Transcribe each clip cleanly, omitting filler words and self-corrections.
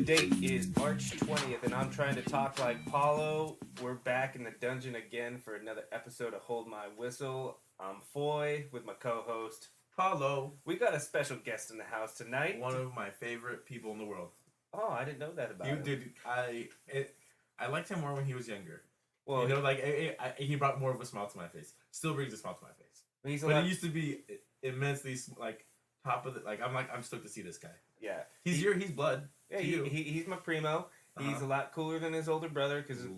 date is March 20th, and I'm trying to talk like Paulo. We're back in the dungeon again for another episode of Hold My Whistle. I'm Foy with my co-host Paulo. We got a special guest in the house tonight. One of my favorite people in the world. Oh, I didn't know that about him. Dude, I liked him more when he was younger. Well, you know, like he brought more of a smile to my face. Still brings a smile to my face. But he used to be immensely like top of the I'm stoked to see this guy. Yeah, he's blood. Yeah, he's my primo. He's a lot cooler than his older brother because his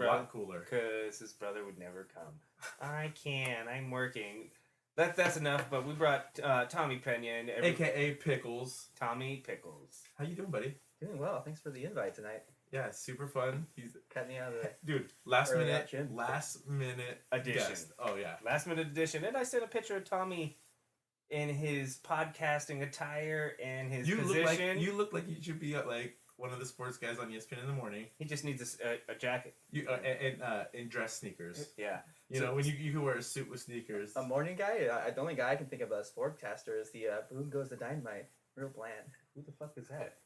brother would never come. I can't. I'm working. That's enough. But we brought Tommy Pena in, AKA Pickles. Tommy Pickles. How you doing, buddy? Doing well. Thanks for the invite tonight. Yeah, super fun. He's cut me out of the dude. Last minute addition. Guest. Oh yeah, last minute addition. And I sent a picture of Tommy in his podcasting attire and his position. You look like you should be like one of the sports guys on ESPN in the morning. He just needs a jacket. And dress sneakers. Yeah. You know, when you can wear a suit with sneakers. A morning guy? The only guy I can think of as sportcaster is the Boom Goes the Dynamite. Real bland. Who the fuck is that?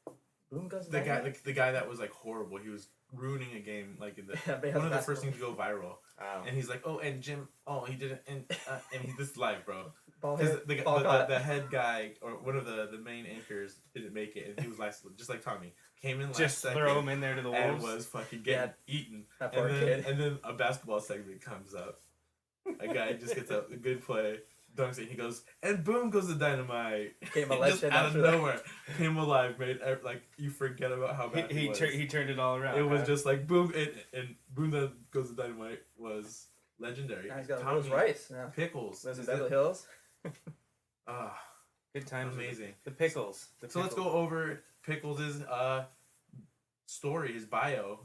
Boom Goes the Dynamite? The guy that was like horrible. He was ruining a game like in one of the first things to go viral. Oh. And he's like, oh, and Jim, oh, he didn't, and he's this live, bro. Because the head guy or one of the main anchors didn't make it, and he was last, just like Tommy. Came in last just second. Throw him in there to the wolves. And was fucking getting eaten. That poor kid. And then a basketball segment comes up. A guy just gets a good play, dunks it, he goes, and boom goes the dynamite. Came a legend just out of nowhere. Came alive, made like you forget about how bad he was. He turned it all around. It was just like boom, and boom goes the dynamite was legendary. Now he's got Tommy Rice now. Pickles. Lives in Beverly Hills. Good times. Amazing. The Pickles. So let's go over Pickles' story, his bio.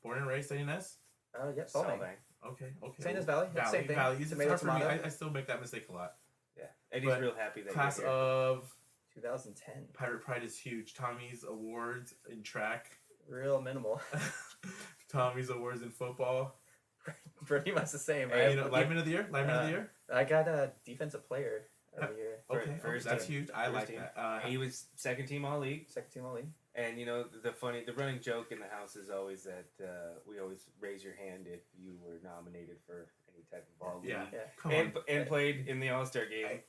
Born and raised St. Inez? Yeah, Solvang. Okay. St. Inez Valley. Same thing. Valley. It's hard for me. Tomato. I still make that mistake a lot. Yeah. Eddie's real happy that class you're here. of 2010. Pirate Pride is huge. Tommy's awards in track. Real minimal. Tommy's awards in football. Pretty much the same, right? right? Lineman of the year? I got a defensive player of the year. Okay, that's huge. I like that. He was second team All-League. Second team All-League. And, you know, the running joke in the house is always that we always raise your hand if you were nominated for any type of All-League. Yeah. And played in the All-Star game,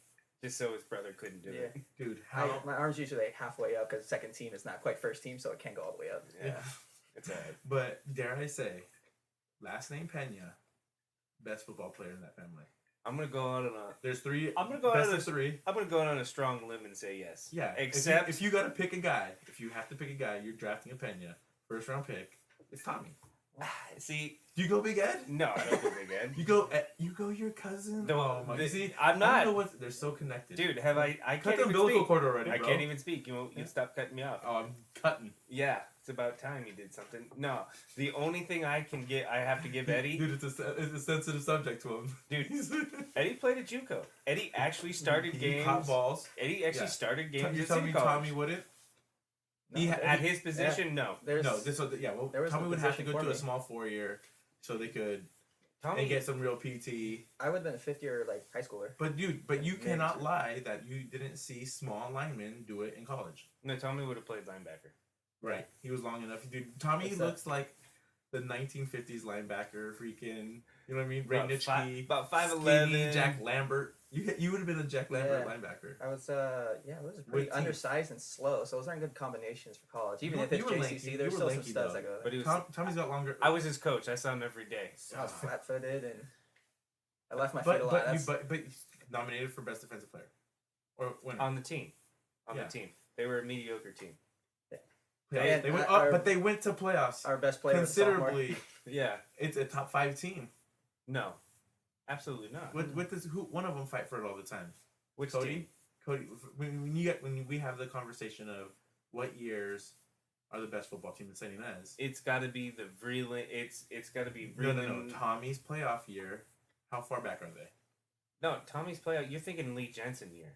just so his brother couldn't do it. Dude, my arm's usually like halfway up because second team is not quite first team, so it can't go all the way up. Yeah. It's all right. But, dare I say, last name Pena, best football player in that family. I'm gonna go out on a. There's three. I'm gonna go best of three. I'm gonna go out on a strong limb and say yes. Yeah. Except if you gotta pick a guy, if you have to pick a guy, you're drafting a Pena. First round pick. It's Tommy. See. Do you go Big Ed? No, I don't go Big Ed. You go your cousin. No, see, I'm not. I don't know they're so connected. Dude, have I cut can't the even umbilical speak. cord already, bro. I can't even speak. You stop cutting me off. Oh, I'm cutting. Yeah, it's about time you did something. No, the only thing I have to give Eddie. Dude, it's a sensitive subject to him. Dude, Eddie played at JUCO. Eddie actually started games. Caught balls. Eddie actually started games. You tell me Tommy wouldn't? No, at his position, no. Tommy would have to go to a small 4-year so they could and get some real PT. I would have been a fifth year high schooler. But you cannot lie that you didn't see small linemen do it in college. No, Tommy would have played linebacker. Right. He was long enough. Dude, Tommy looks like the 1950s linebacker, freaking, you know what I mean? Ray Nitschke. About 5'11". Jack Lambert. You would have been a Jack Lambert linebacker. I was, was pretty undersized and slow, so those aren't good combinations for college. Even if it's JCC, there's still some studs that go there. But Tommy's got longer. I was his coach. I saw him every day. I was flat-footed, and I left my feet a lot. But nominated for best defensive player. Or winner. On the team. The team. They were a mediocre team. Yeah. They went up, but they went to playoffs. Our best player considerably. Yeah. It's a top 5 team. No. Absolutely not. One of them fight for it all the time. Which Cody? team? Cody, when we have the conversation of what years are the best football team in St. Inez, it's got to be the Vreeland. It's got to be Vreeland. No. Tommy's playoff year. How far back are they? No, Tommy's playoff. You're thinking Lee Jensen year.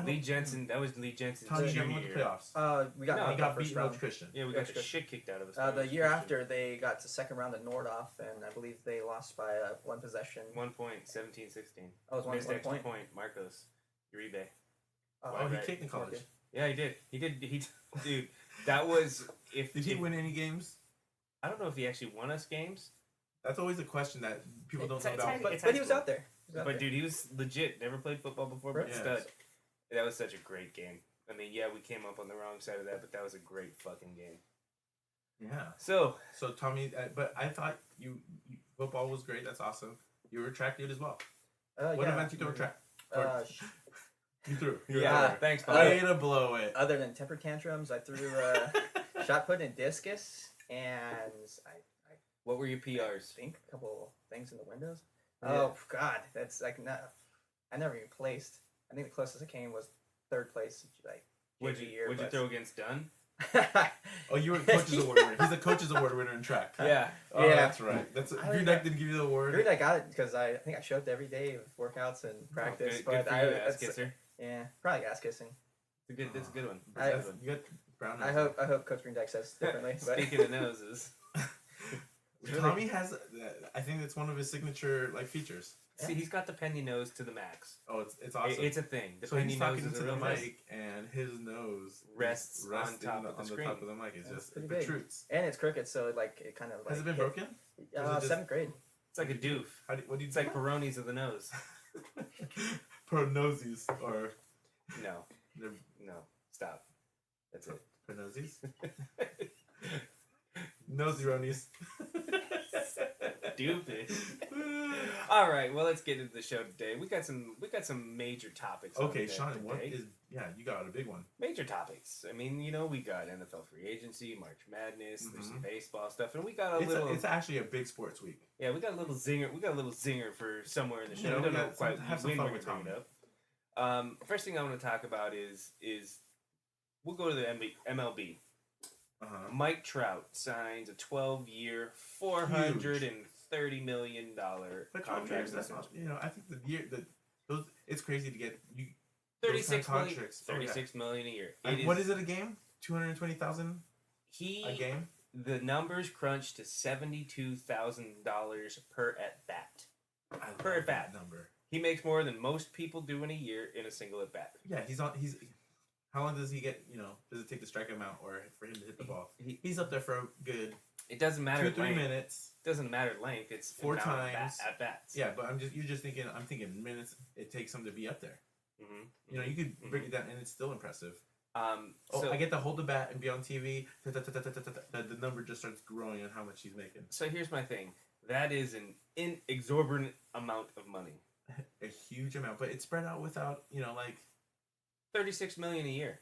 Lee Jensen. That was Lee Jensen's Tommy junior never went to year. playoffs. We got beaten Coach Christian. Yeah, we got the shit kicked out of us. The year after, they got to second round at Nordhoff, and I believe they lost by one possession. 1 point, 17-16. Oh, it was one Missed extra point. Marcos Uribe. He kicked in college. Yeah, he did. Dude, that was Did he win any games? I don't know if he actually won us games. That's always a question that people don't know about. But he was out there. Dude, he was legit. Never played football before, but stud. That was such a great game. I mean, yeah, we came up on the wrong side of that, but that was a great fucking game. Yeah. So Tommy, but I thought you football was great. That's awesome. You were a track dude as well. What event you threw a track? You threw. Yeah, thanks. Way to blow it. Other than temper tantrums, I threw shot put and discus, and I. What were your PRs? I think a couple things in the windows. Yeah. Oh God, that's like not. I never even placed. I think the closest I came was third place. Like what'd you throw against Dunn? Oh, you were coach's award winner. He's a coach's award winner in track. Yeah. Oh, yeah. That's right. Green Deck didn't give you the award. Green Deck got it because I think I showed up every day with workouts and practice. Good for you, ass kisser. Yeah, probably ass kissing. That's a good one. You got brown nose. I hope Coach Green Deck says differently. Speaking of noses, Tommy has. I think that's one of his signature features. See, he's got the penny nose to the max. Oh, it's awesome. It's a thing. The penny nose is a real mic, and his nose rests on top of the mic. It's just it protrudes, big. And it's crooked, so it kind of has it been broken? 7th grade. It's like a doof. It's like Peronis of the nose. Pronosies or no. Stop. That's it. Pronosies. Nosy ronies. Stupid. All right, well, let's get into the show today. We got some major topics. Okay, Sean, you got a big one. Major topics. I mean, we got NFL free agency, March Madness, there's some baseball stuff, and we got It's actually a big sports week. Yeah, we got a little zinger. We got a little zinger for somewhere in the show. We don't know quite have some fun with Tom. First thing I want to talk about is we'll go to the MLB. Mike Trout signs a 12-year, $430 million contract. That's not, I think it's crazy to get $36 million a year. What is it a game? 220,000 a game. The numbers crunch to $72,000 per at bat. Per at bat number. He makes more than most people do in a year in a single at bat. Yeah, he's. How long does he get? Does it take to strike him out or for him to hit the ball? He's up there for a good. It doesn't matter. 2-3 minutes. It doesn't matter length. It's 4 times at bats. Yeah, but you're just thinking. I'm thinking minutes. It takes him to be up there. You could break it down, and it's still impressive. I get to hold the bat and be on TV. The number just starts growing on how much he's making. So here's my thing. That is an inexorbitant amount of money. A huge amount, but it's spread out without $36 million a year.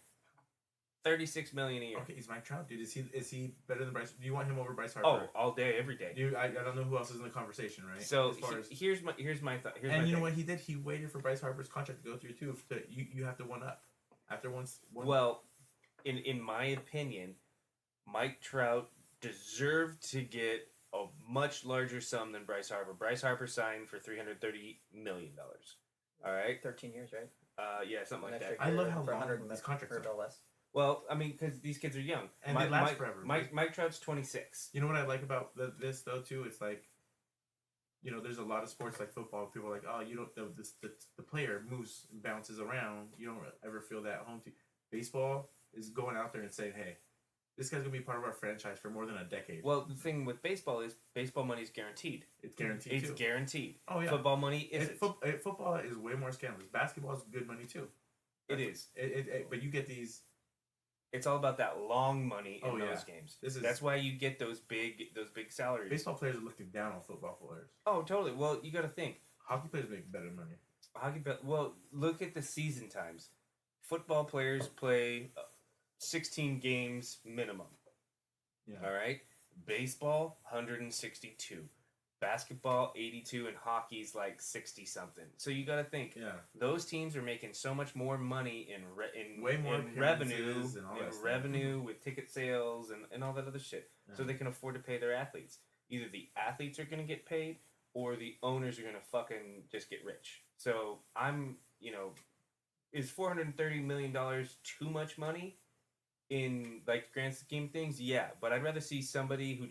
$36 million a year. Okay, he's Mike Trout, dude. Is he better than Bryce? Do you want him over Bryce Harper? Oh, all day, every day. I don't know who else is in the conversation, right? So here's my thought. And you know what he did? He waited for Bryce Harper's contract to go through too. You have to one up after once. Well, in my opinion, Mike Trout deserved to get a much larger sum than Bryce Harper. Bryce Harper signed for $330 million. All right, 13 years, right? Yeah, something like that. I love how long these contracts are. Less. Well, I mean, because these kids are young, and they last forever. Mike Trout's 26. You know what I like about this though too? It's like, there's a lot of sports like football. People are like, oh, you don't. The player moves and bounces around. You don't ever feel that home team. Baseball is going out there and saying, hey, this guy's gonna be part of our franchise for more than a decade. Well, the thing with baseball is baseball money is guaranteed. It's guaranteed. It's guaranteed. Oh yeah. Football money isn't. Football is way more scandalous. Basketball is good money too. It is. But you get these. It's all about that long money in those games. That's why you get those big salaries. Baseball players are looking down on football players. Oh, totally. Well, you got to think. Hockey players make better money. Well, look at the season times. Football players play 16 games minimum. Yeah. All right. Baseball 162. Basketball 82, and hockey's like 60 something. So you got to think. Yeah. Those teams are making so much more money in revenue with ticket sales and all that other shit. Yeah. So they can afford to pay their athletes. Either the athletes are going to get paid or the owners are going to fucking just get rich. So is $430 million too much money in like grand scheme of things? Yeah, but I'd rather see somebody who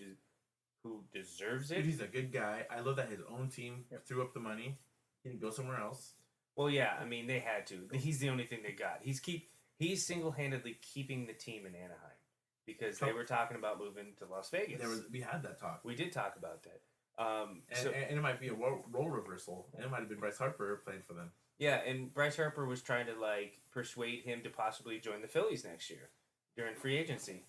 deserves it. Dude, he's a good guy. I love that his own team threw up the money. He didn't go somewhere else. Well, yeah, I mean they had to. He's the only thing they got. He's single-handedly keeping the team in Anaheim because they were talking about moving to Las Vegas. We had that talk. We did talk about that. And it might be a role reversal. And it might have been Bryce Harper playing for them. Yeah, and Bryce Harper was trying to persuade him to possibly join the Phillies next year during free agency.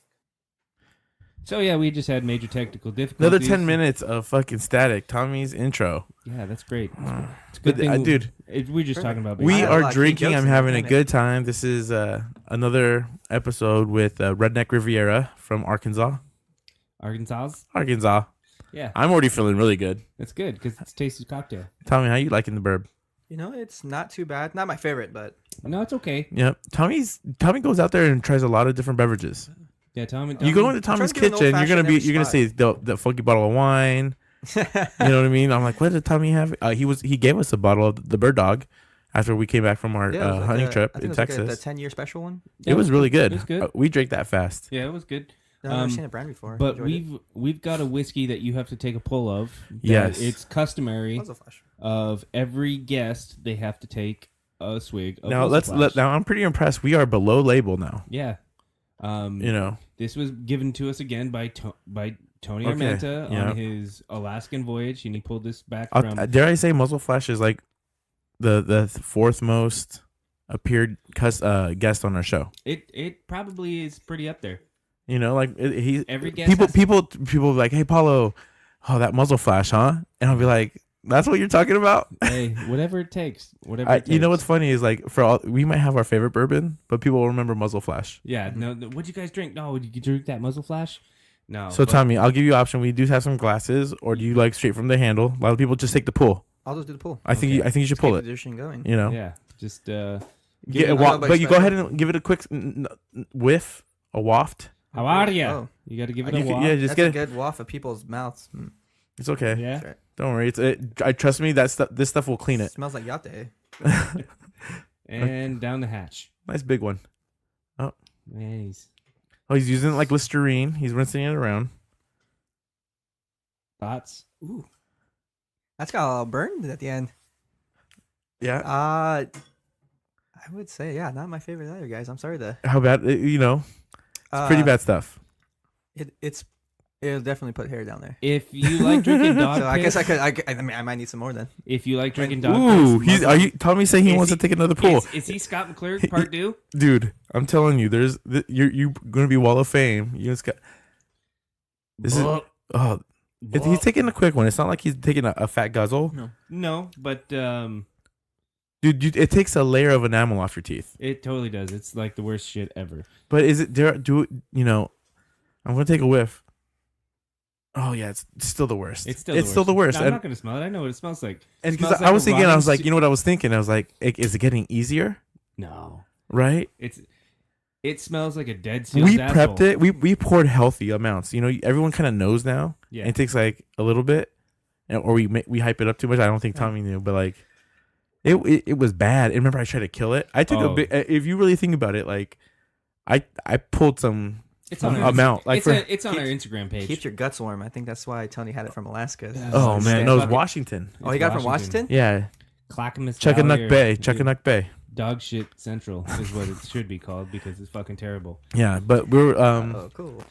So yeah, we just had major technical difficulties. Another 10 minutes of fucking static. Tommy's intro. Yeah, that's great. It's a good thing, dude. We're just talking about. We are drinking. I'm having a good time. This is another episode with Redneck Riviera from Arkansas. Arkansas. Yeah, I'm already feeling really good. That's good because it's a tasty cocktail. Tommy, how you liking the burb? It's not too bad. Not my favorite, but no, it's okay. Yep. Tommy goes out there and tries a lot of different beverages. Yeah, Tommy. You go into Tommy's kitchen, you're gonna see the funky bottle of wine. You know what I mean? I'm like, what did Tommy have? He gave us a bottle of the Bird Dog after we came back from our hunting trip in Texas. The 10-year special one. It was really good. It was good. We drank that fast. Yeah, it was good. I've never seen a brand before. But we've got a whiskey that you have to take a pull of. Yes, it's customary of every guest they have to take a swig. Of now I'm pretty impressed. We are below label now. Yeah. This was given to us again by Tony Armenta on his Alaskan voyage, and he pulled this back from. Dare I say, Muzzle Flash is like the fourth most appeared guest on our show. It probably is pretty up there. Every guest people like, hey Paulo, that Muzzle Flash, huh? And I'll be like, that's what you're talking about? Hey, whatever it takes. You know what's funny is we might have our favorite bourbon, but people will remember Muzzle Flash. Yeah. No. What'd you guys drink? No. Did you drink that Muzzle Flash? No. So Tommy, I'll give you an option. We do have some glasses, or do you like straight from the handle? A lot of people just take the pull. I'll just do the pull. I think you should pull it. Going. Yeah. Just but you go ahead and give it a quick whiff, a waft. How are you? Oh. You got to give it a waft. Yeah, just get a good waft of people's mouths. It's okay. Yeah. Right. Don't worry. I trust me. This stuff will clean it. Smells like yate. And down the hatch. Nice big one. Oh, nice. Oh, he's using it like Listerine. He's rinsing it around. Thoughts? Ooh, that's got a little burn at the end. Yeah. I would say not my favorite either, guys. I'm sorry How bad? It's pretty bad stuff. It'll definitely put hair down there. If you like drinking dog piss, I guess I might need some more then. If you like drinking dog piss. Are you telling me saying he wants to take another pull? Is he Scott McClure part two? Dude, I'm telling you, you're going to be Wall of Fame. He's taking a quick one. It's not like he's taking a fat guzzle. No, but dude, it takes a layer of enamel off your teeth. It totally does. It's like the worst shit ever. But is it I'm going to take a whiff. Oh yeah, it's still the worst. It's still the worst. No, I'm not gonna smell it. I know what it smells like. And because I was thinking, I was like, you know what I was thinking? I was like, is it getting easier? No. Right? It smells like a dead seal's We asshole. prepped it. We poured healthy amounts. Everyone kind of knows now. Yeah. And it takes like a little bit, or we hype it up too much. I don't think Tommy knew, but it was bad. And remember, I tried to kill it. I took a bit. If you really think about it, I pulled some. It's on amount. It's on our Instagram page. Keeps your guts warm. I think that's why Tony had it from Alaska. Oh man, no, it was Washington. Oh, he got it from Washington? Yeah. Clackamas Chuckanut Bay. Dog shit central is what it should be called because it's fucking terrible. Yeah, but we're cool.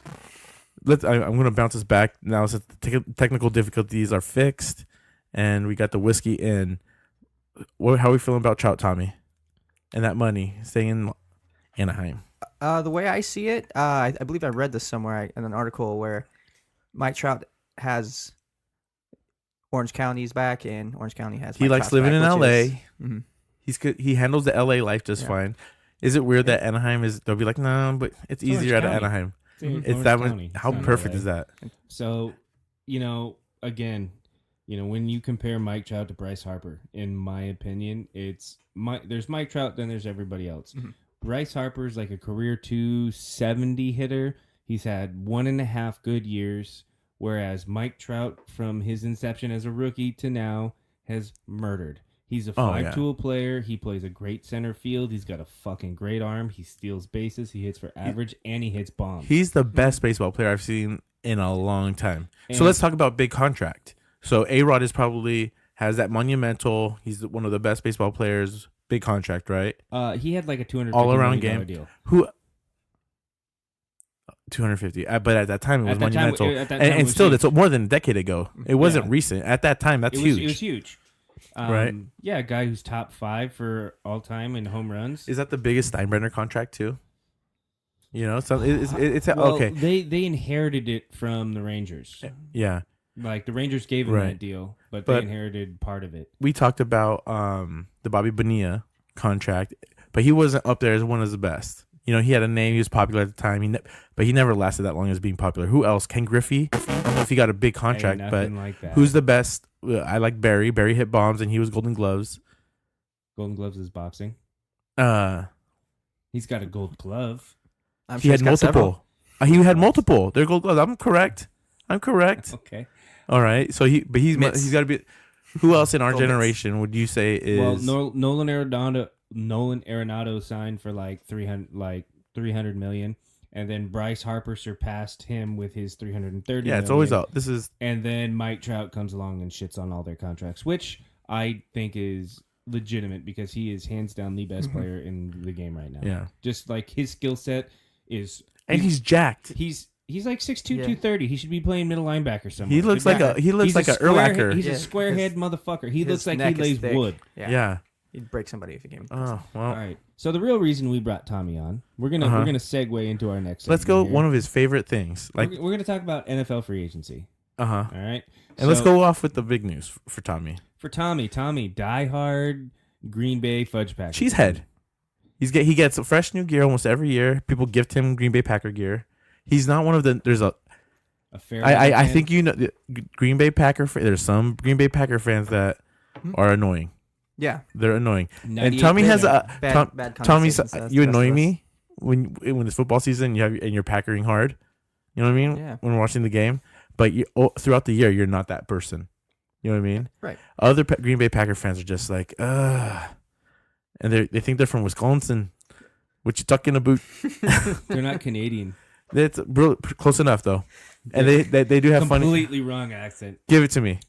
I'm gonna bounce us back now. Since the technical difficulties are fixed, and we got the whiskey in. How are we feeling about Trout, Tommy, and that money staying in Anaheim? The way I see it, I believe I read this somewhere in an article where Mike Trout has Orange County's back, and Orange County has. He likes living in L.A. Mm-hmm. He handles the L.A. life just fine. Is it weird that Anaheim is? They'll be like, no, but it's easier out of Anaheim. It's that one. How perfect is that? So, again, when you compare Mike Trout to Bryce Harper, in my opinion, there's Mike Trout, then there's everybody else. Mm-hmm. Bryce Harper's like a career 270 hitter. He's had 1.5 good years, whereas Mike Trout, from his inception as a rookie to now, has murdered. He's a five-tool player. He plays a great center field. He's got a fucking great arm. He steals bases. He hits for average, and he hits bombs. He's the best baseball player I've seen in a long time. So let's talk about big contract. So A-Rod has that monumental. He's one of the best baseball players big contract, right? He had like a $250 all-around million game. deal. Who? 250. But at that time, it was At that time, monumental. at that time, it And was still, huge. that's more than a decade ago. It wasn't Yeah. recent. At that time, that's huge. It was huge. Right. Yeah, a guy who's top 5 for all time in home runs. Is that the biggest Steinbrenner contract too? So it's Well, okay. They inherited it from the Rangers. Yeah, Like the Rangers gave him Right. that deal, but But- they inherited part of it. we talked about the Bobby Bonilla contract, but he wasn't up there as one of the best. He had a name. He was popular at the time. But he never lasted that long as being popular. Who else? Ken Griffey. I don't know if he got a big contract, Ain't but nothing like that. who's the best? I like Barry. Barry hit bombs, and he was Golden Gloves. Golden Gloves is boxing. Uh, He's got a gold glove. I'm he sure had he's got several. multiple. He had multiple. They're Gold Gloves. I'm correct. Okay. All right. So he's Mitts. he's got to be. Who else in our Gold mitts. generation would you say is? Well, Nolan Arenado signed for like 300 million, and then Bryce Harper surpassed him with his 330. yeah, it's million. always out. This is And then Mike Trout comes along and shits on all their contracts, which I think is legitimate because he is hands down the best player in the game right now. yeah, Just like his skill set is, and he's jacked. he's like 6'2", Yeah. 230. He should be playing middle linebacker somewhere. He looks like a He's an Urlacher. He's Yeah. a squarehead motherfucker. He his looks like he neck is lays thick. wood. Yeah. He'd break somebody if he came. Oh well. All right. So the real reason we brought Tommy on, we're gonna segue into our next. Let's go. segment here. One of his favorite things, like we're gonna talk about NFL free agency. All right. And let's go off with the big news for Tommy. For Tommy, diehard Green Bay Fudge Packer. Cheesehead. He gets a fresh new gear almost every year. People gift him Green Bay Packer gear. He's not one of the. There's a fair. I think the Green Bay Packer. There's some Green Bay Packer fans that are annoying. Yeah. They're annoying. 98 And Tommy has a Bad Tommy's. conversations, that's You the best annoy of us. me when it's football season. And you're packering hard. You know what I mean? Yeah. When we're watching the game, but throughout the year, you're not that person. You know what I mean? Right. Other Green Bay Packer fans are just like, ugh, and they think they're from Wisconsin. What you tucking a boot? They're not Canadian. It's close enough though, and they do have funny. Completely wrong accent. Give it to me.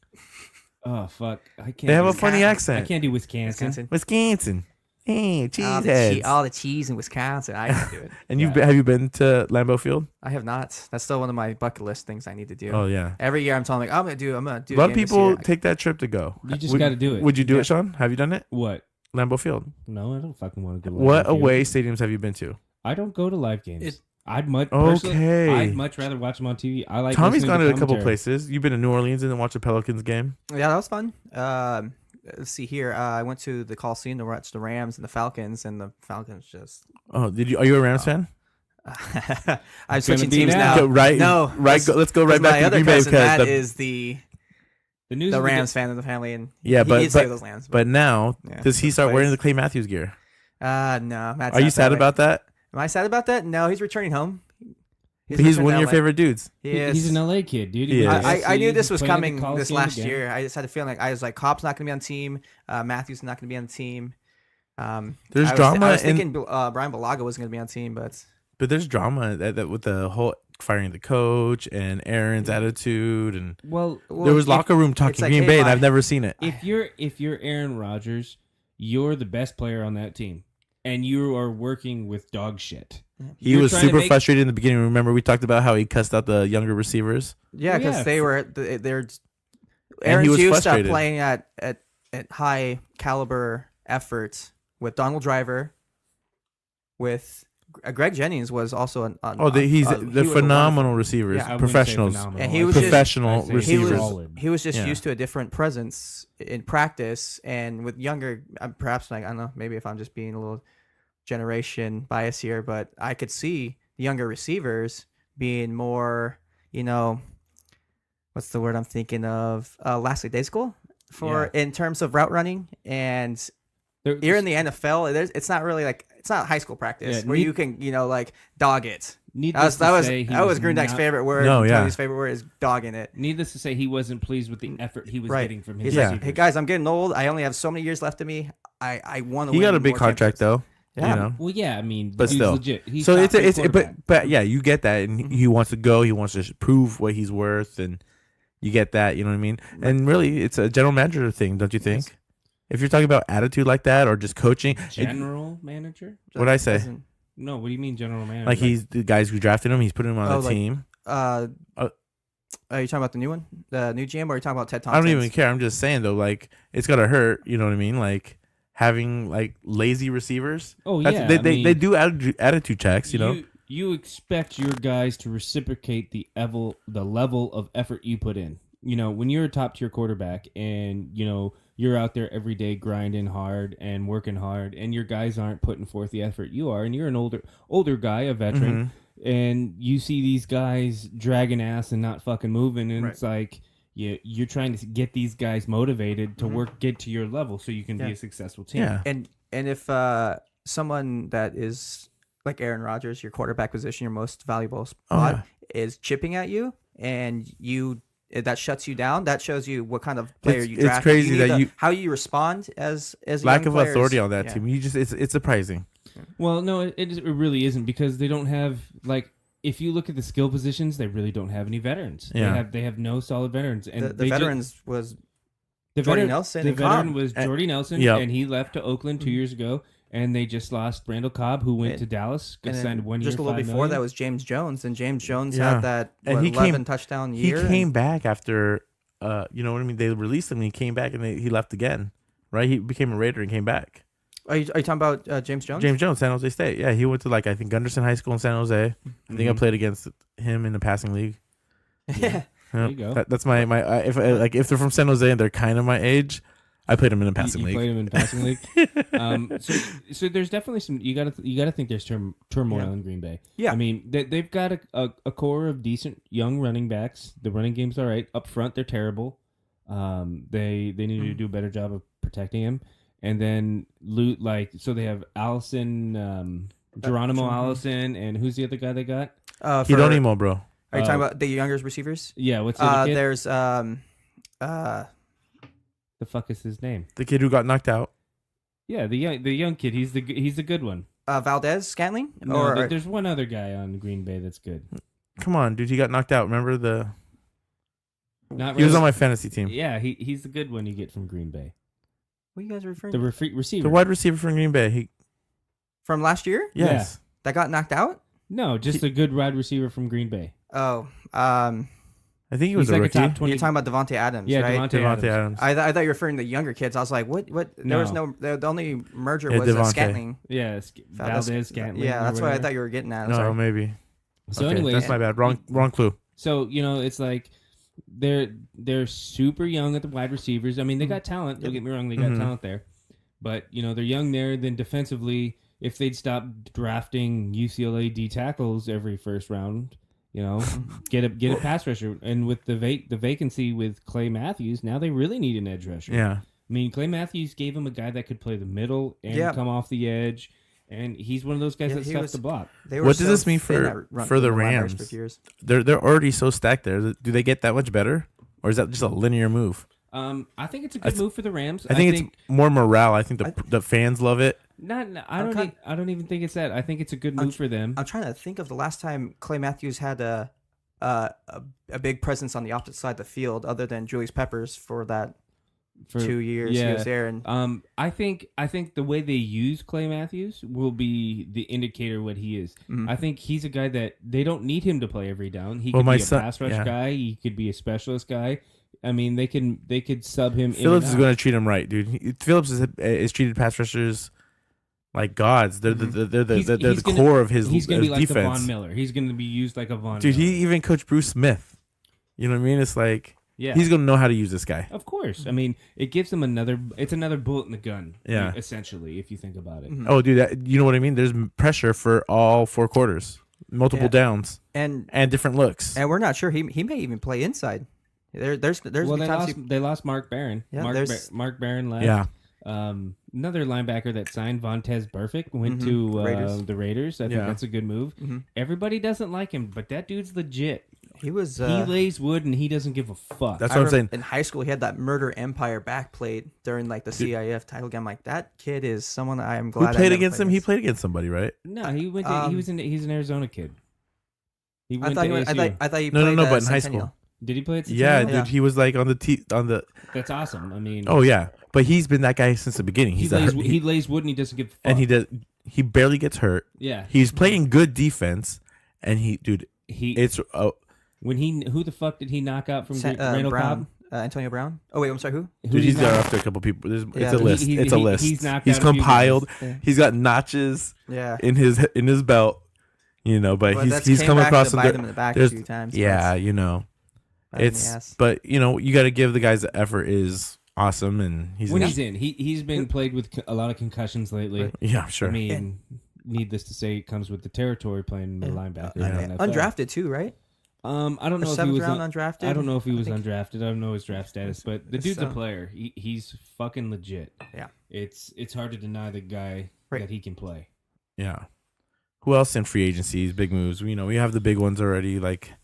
Oh fuck! I can't. They have do a funny I accent. can't do Wisconsin. Wisconsin. Hey, All cheeseheads. all the cheese in Wisconsin. I can do it. And have you been to Lambeau Field? I have not. That's still one of my bucket list things I need to do. Oh yeah. Every year I'm telling I'm gonna do. A a lot of game this people year. take that trip to go. You just got to do it. Would you do Yeah. it, Sean? Have you done it? What? Lambeau Field. No, I don't fucking want to go. to What live away games. stadiums have you been to? I don't go to live games. It- I'd much Okay. personally, I'd much rather watch them on TV. I like. Tommy's listening gone to a couple commentary. places. You've been to New Orleans and then watched a Pelicans game. Yeah, that was fun. Let's see here. I went to the Coliseum to watch the Rams and the Falcons, and the Falcons just. Oh, did you? Are you a Rams fan? I'm switching be teams now. now. Go right. No, Right. Let's go right back my to other Green Bay cousin because Matt the, is the news. the of the Rams day- fan of the family, and Yeah, he but- did say but- those Rams. But now, Yeah, does he those start wearing plays. the Clay Matthews gear? No, Matt's Are you not sad way. about that? Am I sad about that? No, he's returning home. He's returning one to of your LA. favorite dudes. He is. He's an LA kid, dude. He went to is. I SC, knew this he's was playing at coming the this Coliseum last again. year. I just had a feeling I was like, Cobb's not going to be on the team. Matthews is not going to be on the team. There's I drama was in- thinking Brian Balaga wasn't going to be on the team, but But there's drama that with the whole firing the coach and Aaron's attitude, and Well, there was locker room talk it's in like, Green hey, Bay, and bye. I've never seen it. if you're Aaron Rodgers, you're the best player on that team, and you are working with dog shit. He You're was trying to super make- frustrated in the beginning. Remember, we talked about how he cussed out the younger receivers. yeah, Well, because yeah, they for- were they're And Aaron's he was used to frustrated. playing at high caliber efforts with Donald Driver, with Greg Jennings was also an They're he was a phenomenal receivers, Yeah. I wouldn't say professionals. phenomenal. And he I was say- just- Professional I say receivers. solid. He was just Yeah. used to a different presence in practice, and with younger, perhaps like I don't know, maybe if I'm just being a little generation bias here, but I could see the younger receivers being more, what's the word I'm thinking of? Lackadaisical in terms of route running, and There- you're in the NFL. It's not really like it's not high school practice Yeah, where you can like dog it. Needless That to was say, he Grundy's not- favorite word. No, yeah. Tony's favorite word is dogging it. Needless to say, he wasn't pleased with the effort he was Right. getting from his He's Yeah. like, receivers. hey guys, I'm getting old. I only have so many years left of me. I want to. He got a big contract though. Yeah. You know? Well, yeah, I mean, But the dude's still. legit. He's So top it's three it's quarterback. but yeah, you get that, and he wants to go. He wants to prove what he's worth, and you get that. You know what I mean? And really, it's a general manager thing, don't you think? If you're talking about attitude like that or just coaching, General manager? What'd I say? No, what do you mean general manager? Like he's the guys who drafted him. He's putting him on the team. Are you talking about the new one, the new GM, or are you talking about Ted Thompson? I don't even care. I'm just saying though, like it's gotta hurt. You know what I mean? Like having like lazy receivers. Oh yeah, they do attitude checks. You know, you expect your guys to reciprocate the level of effort you put in. You know, when you're a top tier quarterback and you know you're out there every day grinding hard and working hard, and your guys aren't putting forth the effort you are, and you're an older guy, a veteran, and you see these guys dragging ass and not fucking moving, and it's like you're trying to get these guys motivated to get to your level so you can be a successful team. Yeah. And if someone that is like Aaron Rodgers, your quarterback position, your most valuable spot, is chipping at you, and that shuts you down. That shows you what kind of player you draft. It's crazy that how you respond as lack of players. authority on that team. It's surprising. Well, no, it really isn't, because they don't have, like, if you look at the skill positions, they really don't have any veterans. Yeah. They have no solid veterans. And the veterans was Jordy Nelson. The veteran was Jordy Nelson, Yep. and he left to Oakland 2 years ago. And they just lost Randall Cobb, who went to Dallas, signed 1 year, just a little $5 before million. that was James Jones, and James Jones had that And he 11 touchdown year. He came back after, you know what I mean? They released him and he came back and he left again, right? He became a Raider and came back. Are you talking about James Jones? James Jones, San Jose State. Yeah, he went to I think Gunderson High School in San Jose. I think I played against him in the passing league. Yeah. There you go. That's my if they're from San Jose and they're kind of my age, I played him in the passing league. You played him in the passing league. So there's definitely some. You gotta think there's turmoil in Green Bay. Yeah. I mean they've got a core of decent young running backs. The running game's all right. Up front they're terrible. They need to do a better job of protecting him. And then so they have Allison, Geronimo Allison, and who's the other guy they got? Hidonimo, bro. Are you talking about the younger receivers? Yeah. What's the other kid? There's The fuck is his name? The kid who got knocked out. Yeah, the young kid. He's the good one. Valdez Scantling? No, there's one other guy on Green Bay that's good. Come on, dude. He got knocked out. Remember Not he was on my fantasy team. Yeah, he's the good one you get from Green Bay. What are you guys referring The to? receiver. The wide receiver from Green Bay. From last year? Yes. That got knocked out? No, just a good wide receiver from Green Bay. Oh, I think he was He's a like a rookie. top 20. you're talking about Devontae Adams, Yeah, right? Devontae Adams. I thought you were referring to younger kids. I was like, what? There was no. The only merger Yeah, was Devontae. Scantling. Yeah, Valdez Scantling. Yeah, or that's what I whatever. thought you were getting at. No, maybe. So Okay, anyway, that's my bad. Wrong clue. So it's like they're super young at the wide receivers. I mean, they got talent. Don't get me wrong, they got talent there, but they're young there. Then defensively, if they'd stop drafting UCLA D tackles every first round, get a pass rusher. And with the vacancy with Clay Matthews, now they really need an edge rusher. Yeah. I mean, Clay Matthews gave him a guy that could play the middle and come off the edge. And he's one of those guys that stuffs the block. What does this mean for the Rams? They're already so stacked there. Do they get that much better, or is that just a linear move? I think it's a good move for the Rams. I think it's more morale. I think the fans love it. I don't even think it's that. I think it's a good move for them. I'm trying to think of the last time Clay Matthews had a big presence on the opposite side of the field, other than Julius Peppers for that 2 years he was there. And I think the way they use Clay Matthews will be the indicator what he is. I think he's a guy that they don't need him to play every down. He could be a pass rush guy. He could be a specialist guy. I mean, they could sub him. Phillips is going to treat him right, dude. Phillips is treated pass rushers like gods. They're the core of his defense. He's going to be like the Von Miller. He's going to be used like a Von Dude, Miller. he even coached Bruce Smith. You know what I mean? It's like he's going to know how to use this guy. Of course. I mean, it gives him another bullet in the gun. Yeah. Essentially, if you think about it. Oh, dude, you know what I mean? There's pressure for all 4 quarters, multiple downs, and different looks. And we're not sure he may even play inside. There's they lost Mark Barron. Yeah, Mark Barron left. Yeah. Another linebacker that signed, Vontez Burfict, went to the Raiders. I think that's a good move. Everybody doesn't like him, but that dude's legit. He was he lays wood and he doesn't give a fuck. That's what I'm saying. In high school, he had that Murder Empire backplate during the CIF title game. Like, that kid is someone I am glad. Who played against him? He played against somebody, right? No, he's an Arizona kid. I thought he played. No, but in high Centennial. school. Did he play at Yeah, Centennial? dude, he was like on the. That's awesome. I mean, oh yeah, But he's been that guy since the beginning. He lays wood and he doesn't give a fuck. And he barely gets hurt. Yeah. He's playing good defense, and who the fuck did he knock out from Randall Brown? Cobb? Antonio Brown. Oh wait, I'm sorry. Who? Dude, he's got after a couple people. It's a list. It's a list. He's compiled. Yeah. He's got notches. Yeah. In his belt, but he's come across to bite him in the back a few times. Yeah, but you got to give the guys the effort is awesome, and he's in. He's been played with a lot of concussions lately. Right. Yeah, sure. I mean, needless to say, it comes with the territory playing the linebacker. Undrafted too, right? I don't know if he was undrafted. I don't know if he was undrafted. I don't know his draft status, but the dude's a player. He's fucking legit. Yeah, it's hard to deny the guy that he can play. Yeah. Who else in free agencies? Big moves. We have the big ones already, like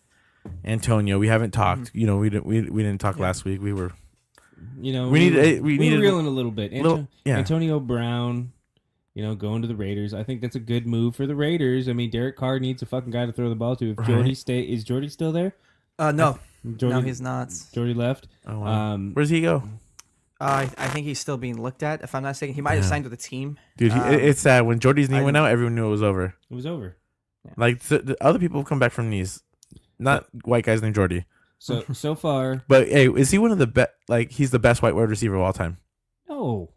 Antonio. We haven't talked. We didn't talk last week. We were. We needed reeling a little bit. Antonio Brown. Going to the Raiders. I think that's a good move for the Raiders. I mean, Derek Carr needs a fucking guy to throw the ball to. If is Jordy still there? No. No, he's not. Jordy left. Oh, wow. Where does he go? I think he's still being looked at. If I'm not mistaken, he might have signed with a team. Dude, it's sad. When Jordy's knee went out, everyone knew it was over. It was over. Yeah. Like the other people have come back from knees, not white guys named Jordy. So far. But hey, is he one of the best? Like he's the best white wide receiver of all time? No.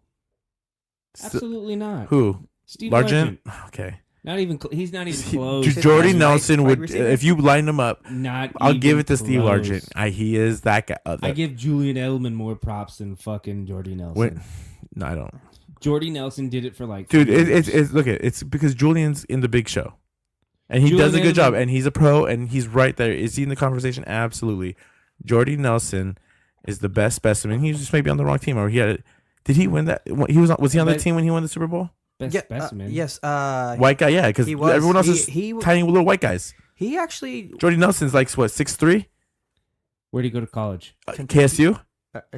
Absolutely not. Who? Steve Largent? Okay. Not even. He's not even close. Jordy Nelson would, if you line him up. I'll give it to close. Steve Largent. He is that guy. I give Julian Edelman more props than fucking Jordy Nelson. No, I don't. Jordy Nelson did it for like. Dude, it's because Julian's in the big show, and he does a good job, and he's a pro, and he's right there. Is he in the conversation? Absolutely. Jordy Nelson is the best specimen. He was just maybe on the wrong team, or he had it. Did he win that? Was he on the team when he won the Super Bowl? Best specimen. Yes. White guy, yeah, because everyone else is tiny little white guys. He actually. Jordy Nelson's like what, 6'3"? Where'd he go to college? KSU.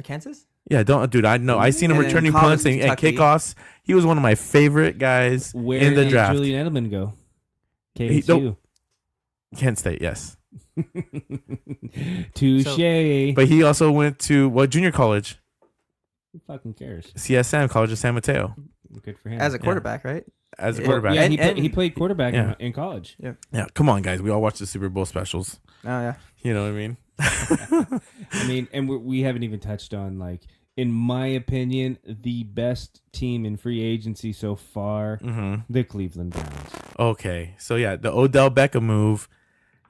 Kansas. Yeah, dude. I know. I seen him returning punts and kickoffs. He was one of my favorite guys in the draft. Where did Julian Edelman go? KSU. Kent State, yes. Touche. But he also went to junior college? Who fucking cares? CSM, College of San Mateo. Good for him. As a quarterback, right? As a quarterback. Yeah, he played quarterback in college. Yeah. Yeah, come on, guys. We all watch the Super Bowl specials. Oh, yeah. You know what I mean? I mean, and we haven't even touched on, like, in my opinion, the best team in free agency so far, the Cleveland Browns. Okay. So, yeah, the Odell Beckham move,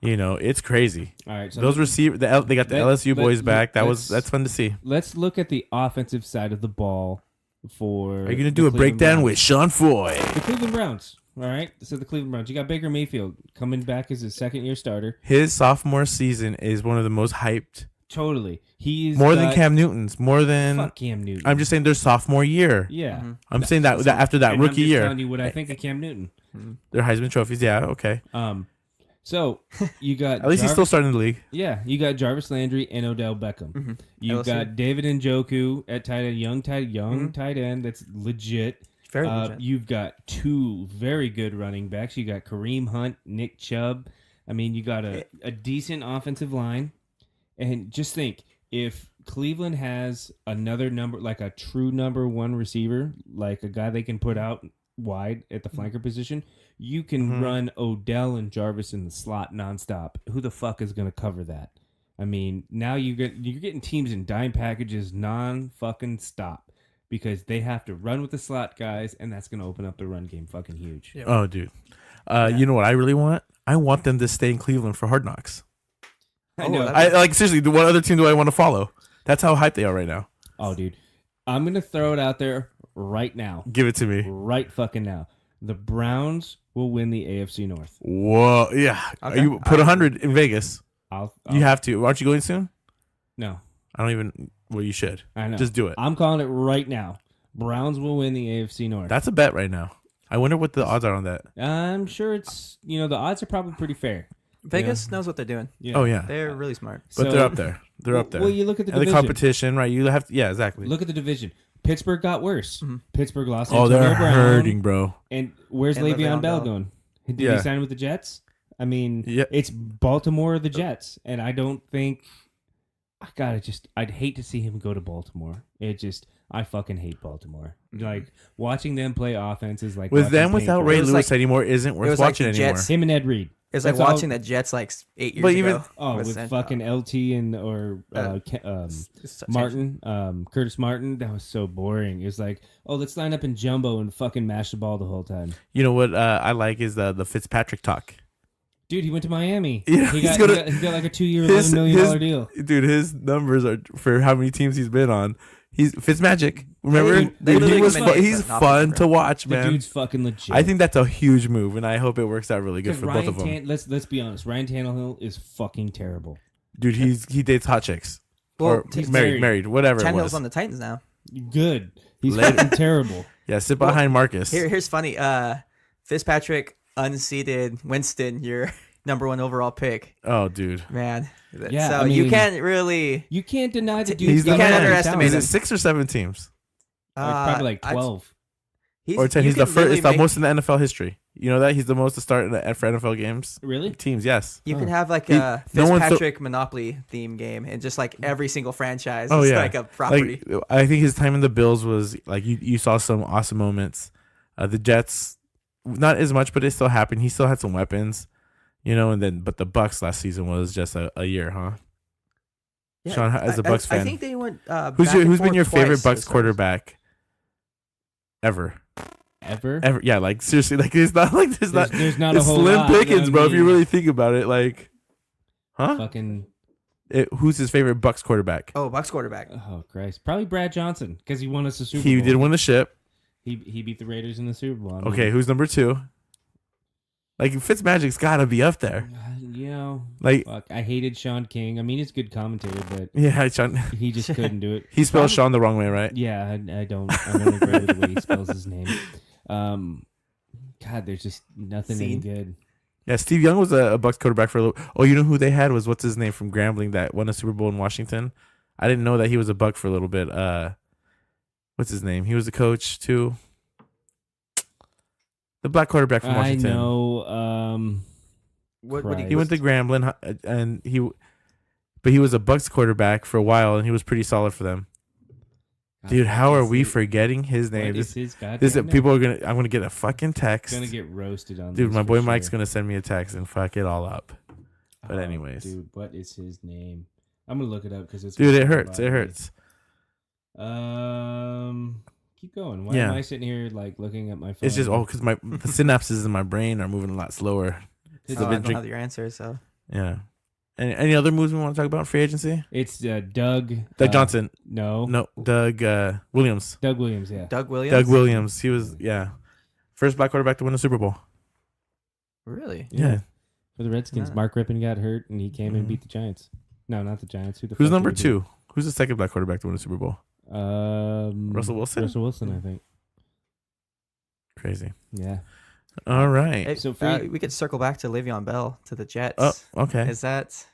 it's crazy. All right. So those receivers, they got the LSU boys back. That's fun to see. Let's look at the offensive side of the ball for. Are you going to do a breakdown with Sean Foy? The Cleveland Browns. All right. So the Cleveland Browns. You got Baker Mayfield coming back as his second-year starter. His sophomore season is one of the most hyped. Totally. He's more than Cam Newton's. More than. Fuck Cam Newton. I'm just saying their sophomore year. Yeah. Mm-hmm. I'm saying that after that rookie year. I'm telling you what I think of Cam Newton. Their Heisman trophies. Yeah. Okay. So you got at least he's still starting the league. Yeah, you got Jarvis Landry and Odell Beckham. You've got David Njoku at tight end, young tight end that's legit. Very legit. You've got two very good running backs. You got Kareem Hunt, Nick Chubb. I mean, you got a decent offensive line. And just think, if Cleveland has another like a true number one receiver, like a guy they can put out wide at the flanker position, you can run Odell and Jarvis in the slot nonstop. Who the fuck is going to cover that? I mean, now you're getting teams in dime packages non-fucking stop because they have to run with the slot guys, and that's going to open up the run game fucking huge. Yeah. Oh, dude. You know what I really want? I want them to stay in Cleveland for Hard Knocks. I know. Seriously, what other team do I want to follow? That's how hyped they are right now. Oh, dude. I'm going to throw it out there right now. Give it to me. Right fucking now. The Browns will win the AFC North. Whoa, yeah. Okay. You put 100 in Vegas. I'll you have to. Aren't you going soon? No. I don't even. Well, you should. I know. Just do it. I'm calling it right now. Browns will win the AFC North. That's a bet right now. I wonder what the odds are on that. I'm sure it's, the odds are probably pretty fair. Vegas knows what they're doing. Yeah. Oh, yeah. They're really smart. But they're up there. They're up there. Well, you look at the division. And the competition, right? You have to, yeah, exactly. Look at the division. Pittsburgh got worse. Pittsburgh lost. Oh, Antonio they're Brown. hurting, bro. And where's Le'Veon Bell going? Did he sign with the Jets? I mean, it's Baltimore or the Jets, and I don't think. I'd hate to see him go to Baltimore. I fucking hate Baltimore. Like watching them play offense is like with them without Ray It was Lewis like- anymore isn't it worth was like watching the anymore. Jets. him and Ed Reed. It's like That's all- watching the Jets like 8 years But even- ago. Oh, with fucking LT and Martin, Curtis Martin, that was so boring. It was like, oh, let's line up in jumbo and fucking mash the ball the whole time. You know what I like is the Fitzpatrick talk. Dude, he went to Miami. Yeah, he he's got gonna- like a 2-year, $11 million deal. Dude, his numbers are for how many teams he's been on. He's Fitzmagic. Remember, They Dude, literally was made it he's for an fun offensive to watch, The man. dude's fucking legit. I think that's a huge move, and I hope it works out really good for both of them. Let's be honest. Ryan Tannehill is fucking terrible. Dude, he dates hot chicks. Well, Or he's married, whatever it Tannehill's was. on the Titans now. Good. He's Later. fucking terrible. Yeah, sit behind Marcus. Here's funny. Fitzpatrick unseated Winston, your number 1 overall pick. Oh, dude. Man. Yeah, so I you mean- can't really. You can't deny the You dude's got can't all the underestimate Is talent. it 6 or 7 teams? Probably like I'd- 12. Or 10? you He's the can first. literally It's the make- most in the NFL history. You know that? He's the most to start for NFL games. Really? Teams, yes. You can Oh. have like He- a no one's Fitzpatrick Monopoly theme game, and just like every single franchise Oh, is yeah. like a property. Like, I think his time in the Bills was like you saw some awesome moments. The Jets, not as much, but it still happened. He still had some weapons, you know. And then, but the Bucks last season was just a year, huh? Yeah, Sean, as a Bucks I fan, think they went. who's been your favorite Bucks quarterback ever? Ever? Yeah, like seriously, like it's not like There's not a it's whole slim lot. pickings, I bro. If you mean, really think about it, like, huh? fucking. Who's his favorite Bucks quarterback? Oh, Bucks quarterback. Oh Christ! Probably Brad Johnson because he won us a Super Bowl. He did win the ship. He beat the Raiders in the Super Bowl. I mean, Okay, who's number 2? Like Fitzmagic's got to be up there. You know, Like, fuck. I hated Sean King. I mean, he's a good commentator, but yeah, Sean. he just couldn't do it. He spells Sean the wrong way, right? Yeah, I don't agree with the way he spells his name. God, there's just nothing any Scene. good. Yeah, Steve Young was a Bucks quarterback for a little. Oh, you know who they had was what's his name from Grambling that won a Super Bowl in Washington. I didn't know that he was a Buck for a little bit. What's his name? He was a coach too. The black quarterback from I Washington. know. What Christ. He went to Grambling, and but he was a Bucks quarterback for a while, and he was pretty solid for them. Dude, how are we forgetting his name? What is This, his goddamn this name? people are gonna. I'm gonna get a fucking text. Gonna get roasted on Dude, this my for boy Mike's sure. gonna send me a text and fuck it all up. But Oh, anyways, dude, what is his name? I'm gonna look it up because it's. dude, it gonna hurts. bother It me. hurts. Keep going. Why Yeah. am I sitting here like looking at my phone? It's just because the synapses in my brain are moving a lot slower. Oh, So I been don't drink- have your answer, so Yeah. Any other moves we want to talk about in free agency? It's Doug. Doug Johnson. No. No, Doug Williams. Doug Williams. Yeah. Doug Williams. Doug Williams. He was first black quarterback to win a Super Bowl. Really? Yeah. For the Redskins, Yeah. Mark Rippon got hurt and he came and Mhm. beat the Giants. No, not the Giants. Who the Who's fuck number did he 2? Who's the second black quarterback to win a Super Bowl? beat? Russell Wilson? Russell Wilson, I think. Crazy. Yeah. All right. Hey, So free- we could circle back to Le'Veon Bell to the Jets. Oh, okay. Is that?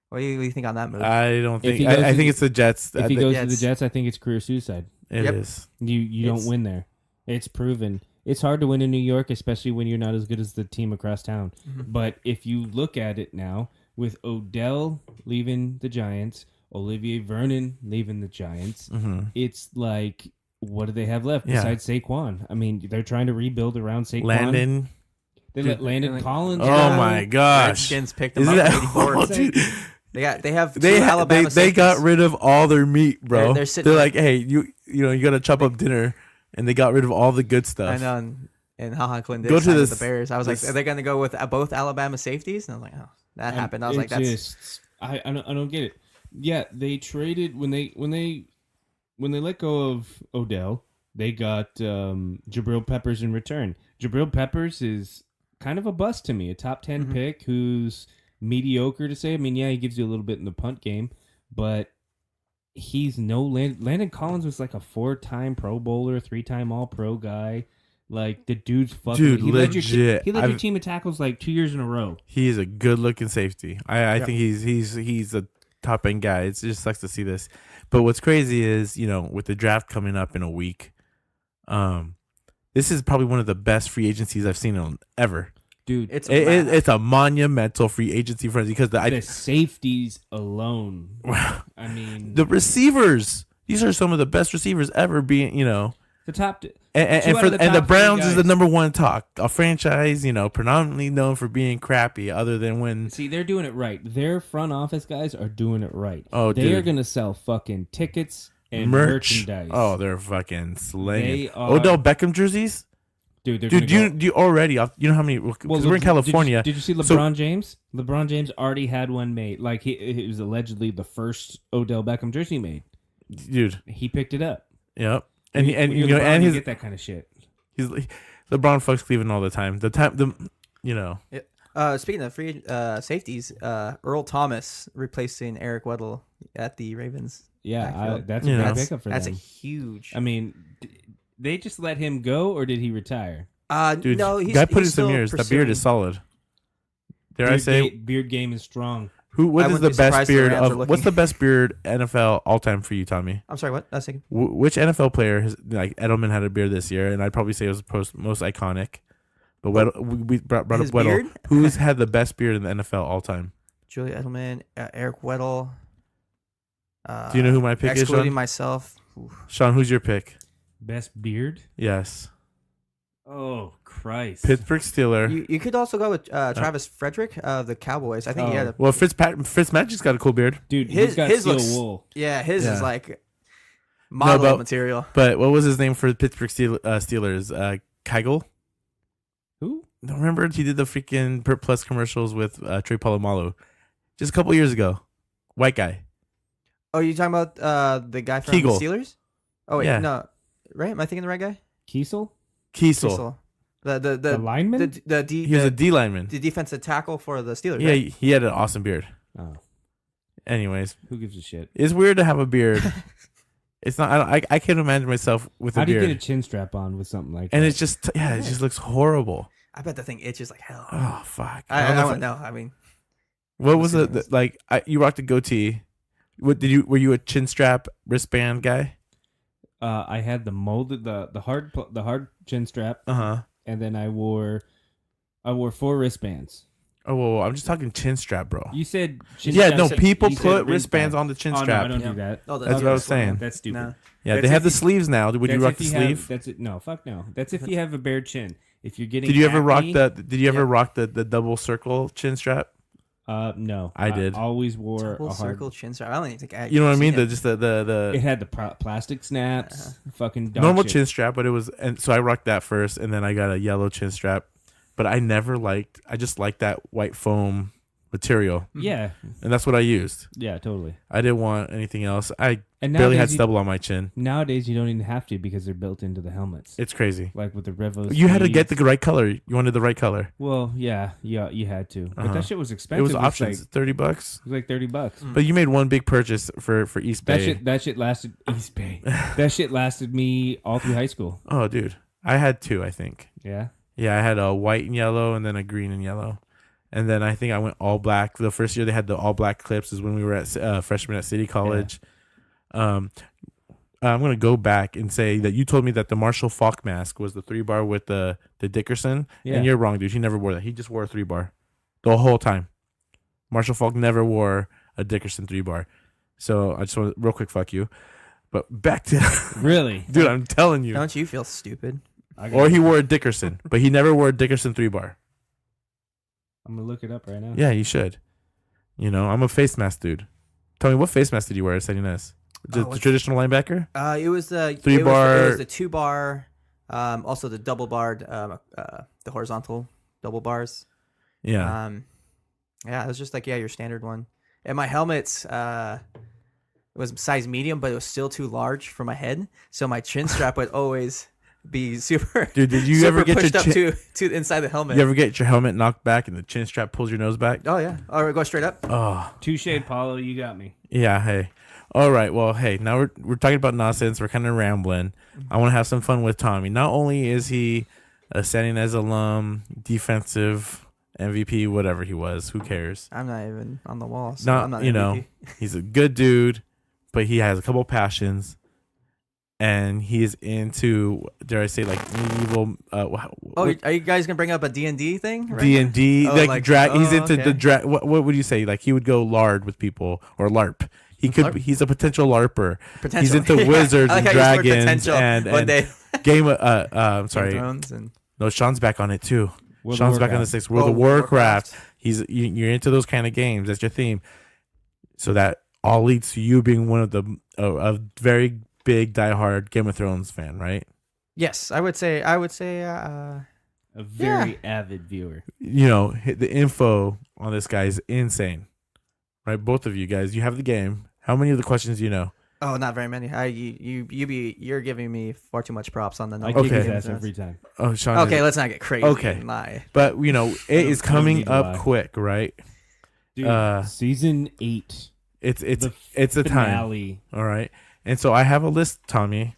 What do you think on that move? I don't If think. he goes I to think the- it's the Jets. If he goes to the Jets. Jets, I think it's career suicide. It Yep. is. You don't It's- win there. It's proven. It's hard to win in New York, especially when you're not as good as the team across town. Mhm. But if you look at it now, with Odell leaving the Giants, Olivier Vernon leaving the Giants, Mm-hmm. it's like, what do they have left Yeah. besides Saquon? I mean, they're trying to rebuild around Saquon. Landon. They let Landon Like- Collins. Oh go. my gosh. Redskins picked him Isn't up. that? 84. Oh, dude. They have two They Alabama they got safeties. rid of all their meat, bro. They're sitting They're there- like, hey, you gotta chop up dinner, and they got rid of all the good stuff. I know. And HaHa Clinton did Go to sign with this- the Bears. I was like, this- are they going to go with both Alabama safeties? And I was like, oh, that happened. I was It like, that's just, I don't get it. Yeah, they traded when they let go of Odell. They got Jabril Peppers in return. Jabril Peppers is kind of a bust to me, a top 10 Mhm. pick who's mediocre to say. I mean, yeah, he gives you a little bit in the punt game, but he's no Landon Collins was like a 4-time Pro Bowler, 3-time All Pro guy. Like the dude's fucking Dude, he led legit. your I've- team in tackles like 2 years in a row. He is a good looking safety. I think he's a top end guy. It just sucks to see this. But what's crazy is, with the draft coming up in a week, this is probably one of the best free agencies I've seen in ever. Dude, it's It's a monumental free agency frenzy because the safeties alone. I mean, the receivers. These are some of the best receivers ever being, The top. And the Browns is the number one talk. A franchise, predominantly known for being crappy, other than when. See, they're doing it right. Their front office guys are doing it right. Oh, they are dude. going to sell fucking tickets and merchandise. Oh, they're fucking slinging. They are- Odell Beckham jerseys? Dude, do you already? You know how many? Because we're in California. Did you see LeBron James? LeBron James already had one made. Like it was allegedly the first Odell Beckham jersey made. Dude, he picked it up. Yep, When and you're LeBron, and you his get that kind of shit. he's LeBron fucks Cleveland all the time. Speaking of free safeties, Earl Thomas replacing Eric Weddle at the Ravens. Yeah, that's a big pickup for them. That's a huge. I mean, they just let him go, or did he retire? Dude, no, guy put in he's some still years. That beard is solid. Dare I say? Beard game is strong. What I is the wouldn't be best surprised the beard Rams are of? looking. What's the best beard NFL all time for you, Tommy? I'm sorry, what? A second. Which NFL player has, like Edelman had a beard this year, and I'd probably say it was the most iconic. But we brought up His Weddle. beard? Who's had the best beard in the NFL all time? Julia Edelman, Eric Weddle. Do you know who my pick is, excluding Sean? myself. Sean, who's your pick? Best beard? Yes, Oh Christ! Pittsburgh Steeler. You could also go with Travis Frederick of the Cowboys. I think he had a. Well, Fitzmagic's got a cool beard. Dude, His- he's got his steel looks- wool. Yeah, his Yeah. is like model but- material. But what was his name for Pittsburgh Steelers? Kegel. Who? Don't remember he did the freaking Pert Plus commercials with Trey Polamalu just a couple years ago. White guy. Oh, you talking about the guy from Kegel. the Steelers? Oh wait, Yeah. no, right? Am I thinking the right guy? Kiesel? Kiesel. The lineman? the He was a D lineman. the defensive tackle for the Steelers. Yeah, right? he had an awesome beard. Oh, Anyways, who gives a shit? it's weird to have a beard. It's not. I can't imagine myself with How a do you beard. get a chin strap on with something like And that? it's just it just looks horrible. I bet the thing itches like hell. Oh fuck! I don't know if don't know. I mean, What was Let's see it like? You rocked a goatee. What did you? Were you a chin strap wristband guy? I had the molded the hard chin strap, and then I wore 4 wristbands. Oh, whoa, I'm just talking chin strap, bro. You said chin Yeah, strap, no, so people you said put wristbands on the chin Oh, strap. no, I don't Yeah. do that. oh, That's what I was saying. That's stupid. No. Yeah, That's they have if the you- sleeves now. Would you That's rock if the you sleeve? Have, that's it. No, fuck no. That's if you have a bare chin. If you're getting Did you ever rock acne, the? Did you ever Yeah. rock the double circle chin strap? No, I did. always wore double a hard. circle chin strap. I don't even think I. You know what I mean? seen The it. just the It had the plastic snaps. Fucking dog normal shit. chin strap, but it was, and so I rocked that first, and then I got a yellow chin strap. But I never liked. I just liked that white foam material, Yeah, and that's what I used. yeah, totally. I didn't want anything else. I And barely had nowadays, stubble on my chin. nowadays you don't even have to because they're built into the helmets. It's crazy. Like with the Revo. You had to get sleeves. the right color. You wanted the right color. Well, yeah, you had to. But Uh-huh. that shit was expensive. It was It's options, Like, $30. it was like $30. But you made one big purchase for East Bay. That shit lasted East Bay. That shit lasted me all through high school. Oh, dude, I had 2. I think. Yeah. Yeah, I had a white and yellow, and then a green and yellow, and then I think I went all black. The first year they had the all black clips is when we were at freshmen at City College. I'm gonna go back and say that you told me that the Marshall Falk mask was the 3-bar with the Dickerson, Yeah. and you're wrong, dude. He never wore that. He just wore a 3-bar the whole time. Marshall Falk never wore a Dickerson 3-bar. So I just want to real quick fuck you. But back to Really? dude, I'm telling you. Don't you feel stupid? Or he wore a Dickerson, but he never wore a Dickerson 3-bar. I'm gonna look it up right now. Yeah, you should. You know, I'm a face mask dude. Tell me, what face mask did you wear at San Ynez? The what's- traditional linebacker? It was the 3-bar. It was the 2-bar. Also the double barred. The horizontal double bars. Yeah. Yeah, it was just like your standard one. And my helmets, it was size medium, but it was still too large for my head. So my chin strap would always be super. Dude, did you super ever get your pushed up chin, to inside the helmet? you ever get your helmet knocked back and the chin strap pulls your nose back? Oh yeah, or go straight up. Oh, Touche, Paulo. You got me. yeah. Hey. All right. Well, hey, now we're talking about nonsense. We're kind of rambling. I want to have some fun with Tommy. Not only is he a San Ynez alum, defensive MVP, whatever he was, who cares? I'm not even on the wall. So I'm Not, not you MVP. know, he's a good dude, but he has a couple passions, and he's into, dare I say, like medieval. Oh, are you guys gonna bring up a D&D thing? right D and D, Oh, like like- drag. He's oh, into the okay. drag. What would you say? Like he would go lard with people or LARP. He's a potential LARPer. Potential. He's into wizards I and like how you used the word dragons potential and one day. Game of I'm sorry. Game of Thrones and No, Sean's back on it too. World of Sean's back on the Warcraft. 6. World of Warcraft. You're into those kind of games. That's your theme. So that all leads to you being one of a very big diehard Game of Thrones fan, right? yes, I would say. A very avid viewer. You know, the info on this guy is insane, right? Both of you guys, you have the game. How many of the questions do you know? Oh, not very many. You're giving me far too much props on the I number. kick Okay. his ass every time. Oh, Sean. Okay, let's not get crazy. Okay. And lie. But you know, it is don't coming need to up lie. quick, right? Dude, season 8. It's The a time. finale. All right. And so I have a list, Tommy.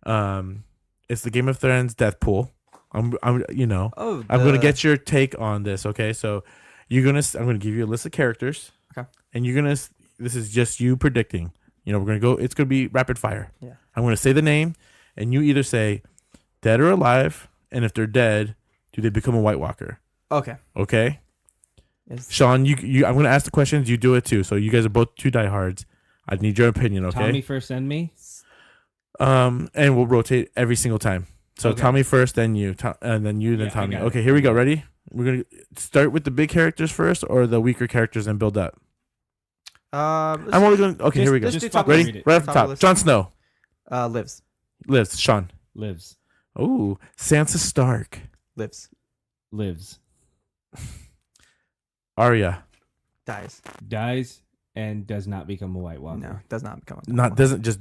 It's the Game of Thrones death pool. I'm gonna get your take on this. Okay, so I'm gonna give you a list of characters. Okay. And this is just you predicting. You know, it's gonna be rapid fire. Yeah. I'm gonna say the name, and you either say dead or alive, and if they're dead, do they become a White Walker? Okay. Okay. Sean, I'm gonna ask the questions. You do it too. So you guys are both two diehards. I need your opinion. Okay. Tommy first, then me. And we'll rotate every single time. So Okay. Tommy first, then you, and then you, then Yeah, I Tommy. got it. Okay, here we go. Ready? We're gonna start with the big characters first, or the weaker characters, and build up. I'm only going. Okay, here we go. let's do Just top fucking list. Ready? read it. Right off the Top of top. list. Jon Snow Lives. lives. Sean. Lives. Ooh, Sansa Stark. Lives. Lives. Arya. Dies. Dies and does not become a White Walker. No, does not become. Doesn't just